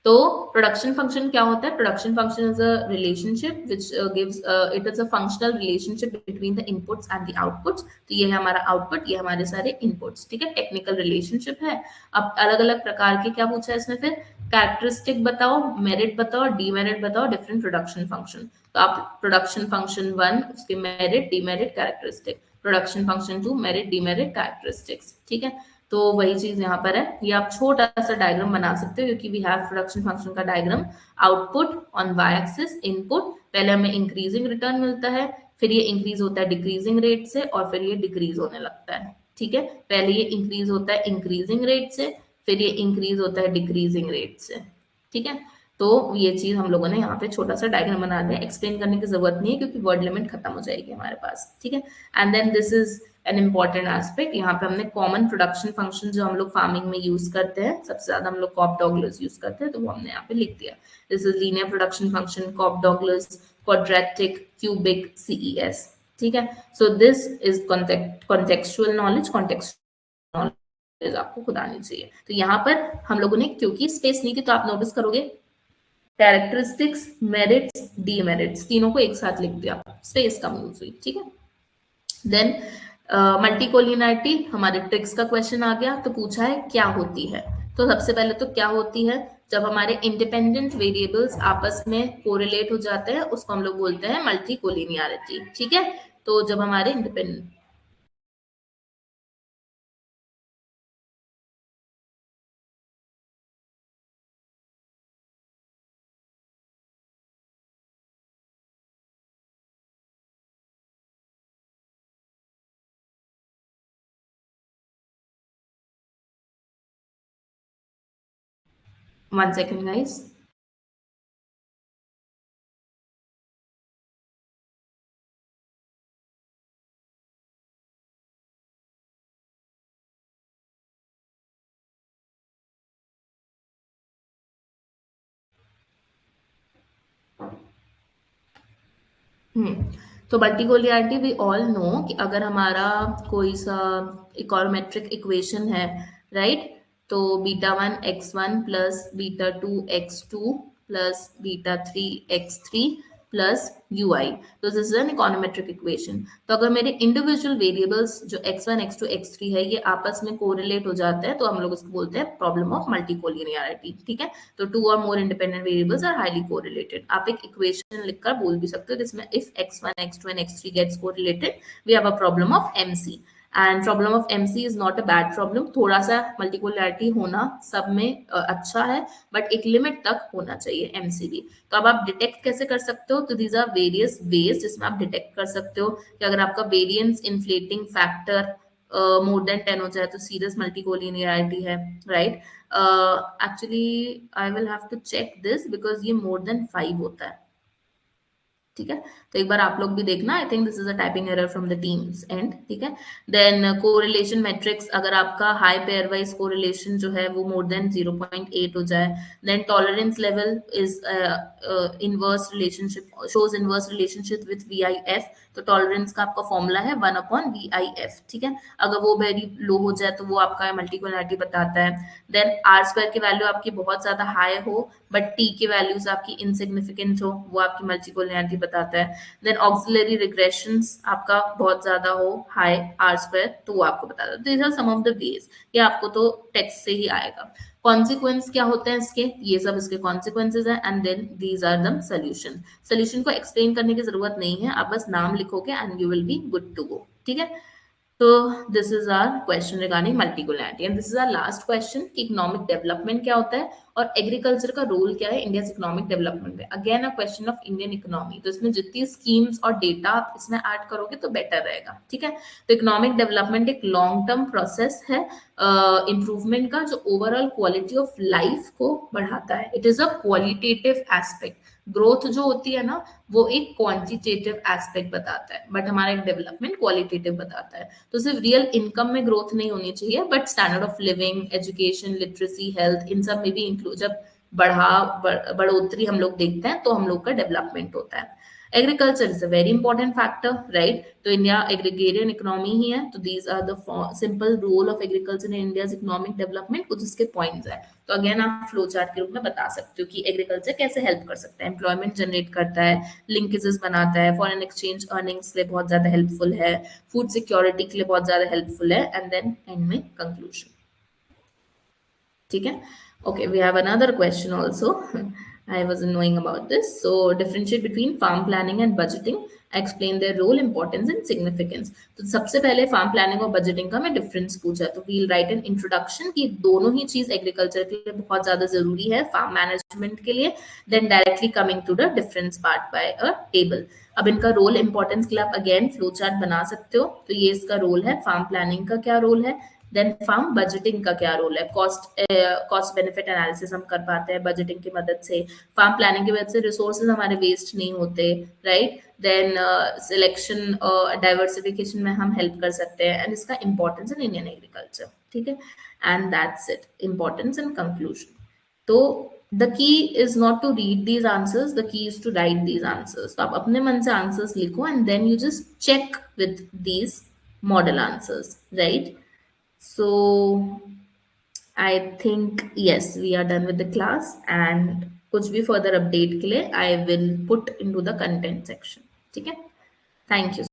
तो प्रोडक्शन फंक्शन क्या होता है? Production function is a relationship which gives it is a functional relationship between the inputs and the outputs. तो ये है हमारा आउटपुट, ये हमारे सारे इनपुट्स। ठीक है। टेक्निकल रिलेशनशिप है। अब अलग अलग प्रकार के क्या पूछा है इसमें? फिर कैरेक्टरिस्टिक बताओ, मेरिट बताओ, डीमेरिट बताओ डिफरेंट प्रोडक्शन फंक्शन। तो आप प्रोडक्शन फंक्शन 1 उसके merit, demerit, characteristic, production function 2 merit, demerit, characteristics. ठीक है। तो वही चीज यहाँ पर है, ये आप छोटा सा डायग्राम बना सकते हो क्योंकि वी हैव प्रोडक्शन फंक्शन का diagram. Output on Y axis, input, पहले हमें इंक्रीजिंग रिटर्न मिलता है, फिर ये इंक्रीज होता है डिक्रीजिंग रेट से, और फिर ये डिक्रीज होने लगता है। ठीक है। पहले ये इंक्रीज होता है इंक्रीजिंग रेट से, फिर ये इंक्रीज होता है डिक्रीजिंग रेट से। ठीक है। तो ये चीज हम लोगों ने यहाँ पे छोटा सा डायग्राम बना दिया, एक्सप्लेन करने की जरूरत नहीं है क्योंकि वर्ड लिमिट खत्म हो जाएगी हमारे पास। ठीक है। And then this is an important aspect, यहाँ पे हमने कॉमन प्रोडक्शन फंक्शन जो हम लोग फार्मिंग में यूज करते हैं, सबसे ज्यादा हम लोग कॉप डॉगलर्स यूज करते हैं, तो वो हमने यहाँ पे लिख दिया। This is linear production function, Cobb Douglas, quadratic, cubic, CES. ठीक है। So this is contextual knowledge, contextual knowledge आपको खुद आनी चाहिए। तो यहाँ पर हम लोगों ने, क्योंकि स्पेस नहीं थी तो आप नोटिस करोगे कैरेक्टरिस्टिक्स, मेरिट्स, डीमेरिट्स तीनों को एक साथ लिख दिया, स्पेस कम यूज हुई। ठीक है। देन मल्टीकोलिनियरिटी, हमारे ट्रिक्स का क्वेश्चन आ गया, तो पूछा है क्या होती है। तो सबसे पहले तो क्या होती है, जब हमारे इंडिपेंडेंट वेरिएबल्स आपस में कोरिलेट हो जाते हैं उसको हम लोग बोलते हैं मल्टीकोलिनियरिटी। ठीक है। तो जब हमारे इंडिपेंडेंट, वन सेकेंड गाइस। तो मल्टीकोलियरिटी वी ऑल नो कि अगर हमारा कोई सा इकोनोमेट्रिक इक्वेशन है, राइट, तो β1 x1 प्लस β2 x2 प्लस β3 x3 प्लस ui, तो this is an econometric equation. तो अगर मेरे इंडिविजुअल वेरिएबल्स जो x1 x2 x3 है ये आपस में कोरिलेट हो जाते हैं तो हम लोग इसको बोलते हैं प्रॉब्लम ऑफ मल्टीकोलिनियरिटी। ठीक है। तो टू और more independent variables are highly correlated. आप एक इक्वेशन लिखकर बोल भी सकते हो जिसमें if x1 x2 and x3 gets correlated we have a problem of MC। And problem of MC is not a bad problem, थोड़ा सा मल्टीकुलरिटी होना सब में अच्छा है, बट एक लिमिट तक होना चाहिए एमसी भी। तो अब आप डिटेक्ट कैसे कर सकते हो, तो दीज आर वेरियस वेज जिसमें आप डिटेक्ट कर सकते हो कि अगर आपका variance inflating factor more than 10 हो जाए तो सीरियस मल्टीकोलिनियरिटी है, right. Actually I will have to check this because ये मोर देन 5 होता है, ठीक है। तो एक बार आप लोग भी देखना, I think this is a typing error from the teams and, ठीक है। देन कोरिलेशन मैट्रिक्स, अगर आपका हाई पेयर वाइज कोरिलेशन जो है वो मोर देन 0.8 हो जाए, then tolerance level is inverse relationship, shows inverse relationship with VIF। तो टॉलरेंस का आपका फॉर्मूला है 1/VIF, ठीक है। अगर वो वेरी लो हो जाए तो वो आपका मल्टीकुलरिटी बताता है। देन आर स्क्वायर की वैल्यू आपकी बहुत ज्यादा हाई हो बट टी की वैल्यूज आपकी इनसिग्निफिकेंट हो, वो आपकी मल्टीकोलिनियरिटी बताता है। देन ऑक्सिलरी रिग्रेशंस आपका बहुत ज्यादा हो हाई आर स्क्वायर, तो वो आपको बताता है। These are some of the ways, ये आपको तो टेक्स्ट से ही आएगा। कॉन्सिक्वेंस क्या होते हैं इसके, ये सब इसके कॉन्सिक्वेंसेज है, and then these are the solution. Solution को एक्सप्लेन करने की जरूरत नहीं है, आप बस नाम लिखोगे and you will be good to go, ठीक है। So this is our question regarding multipolarity and this is our last question कि इकोनॉमिक डेवलपमेंट क्या होता है और एग्रीकल्चर का रोल क्या है इंडिया इकोनॉमिक डेवलपमेंट में। Again a question of Indian economy, तो इसमें जितनी स्कीम्स और डेटा आप इसमें ऐड करोगे तो बेटर रहेगा, ठीक है। तो इकोनॉमिक डेवलपमेंट एक लॉन्ग टर्म प्रोसेस है इम्प्रूवमेंट का, जो ओवरऑल क्वालिटी ऑफ लाइफ को बढ़ाता है। It is a qualitative aspect. Growth जो होती है ना वो एक क्वांटिटेटिव एस्पेक्ट बताता है, बट हमारा एक डेवलपमेंट क्वालिटेटिव बताता है। तो सिर्फ रियल इनकम में ग्रोथ नहीं होनी चाहिए, but standard of living, education, literacy, health, इन सब में भी इंक्लूड, जब बढ़ोतरी हम लोग देखते हैं तो हम लोग का डेवलपमेंट होता है। Agriculture is a very important factor, right. तो इंडिया एग्रीगेरियन इकोनॉमी ही है, तो these are the simple role of agriculture in India economic development, कुछ इसके पॉइंट्स है। तो अगेन आप फ्लो चार्ट के रूप में बता सकते हो कि एग्रीकल्चर कैसे हेल्प कर सकता है, एम्प्लॉयमेंट जनरेट करता है, लिंकेजेस बनाता है, फॉरेन एक्सचेंज अर्निंग्स के लिए बहुत ज्यादा हेल्पफुल है, फूड सिक्योरिटी के लिए बहुत ज्यादा हेल्पफुल है, एंड देन एंड में कंक्लूजन, ठीक है। Okay, we have another question also. I wasn't knowing about this. So differentiate between farm planning and budgeting, explain their role, importance and significance. तो सबसे पहले फार्म प्लानिंग और बजटिंग का मैं डिफरेंस पूछा, तो वील राइट एन इंट्रोडक्शन कि दोनों ही चीज एग्रीकल्चर के लिए बहुत ज्यादा जरूरी है फार्म मैनेजमेंट के लिए। Then directly coming to the difference part by a table. अब इनका रोल इंपॉर्टेंस के लिए आप अगेन फ्लो चार्ट बना सकते हो, तो ये इसका रोल है, फार्म प्लानिंग का क्या रोल है, देन फार्म बजटिंग का क्या रोल है, कॉस्ट बेनिफिट एनालिसिस हम कर पाते हैं बजटिंग की मदद से, फार्म प्लानिंग की वजह से रिसोर्सेज हमारे वेस्ट नहीं होते, राइट। देन सिलेक्शन डाइवर्सिफिकेशन में हम हेल्प कर सकते हैं, एंड इसका इंपॉर्टेंस इन इंडियन एग्रीकल्चर, ठीक है। And that's it, importance and conclusion. तो the key is not to read these answers, the key is to write these answers. तो आप अपने मन से आंसर्स लिखो and then you just check with these model answers, right. So I think yes, we are done with the class and कुछ भी further update के लिए I will put into the content section. ठीक है? Thank you.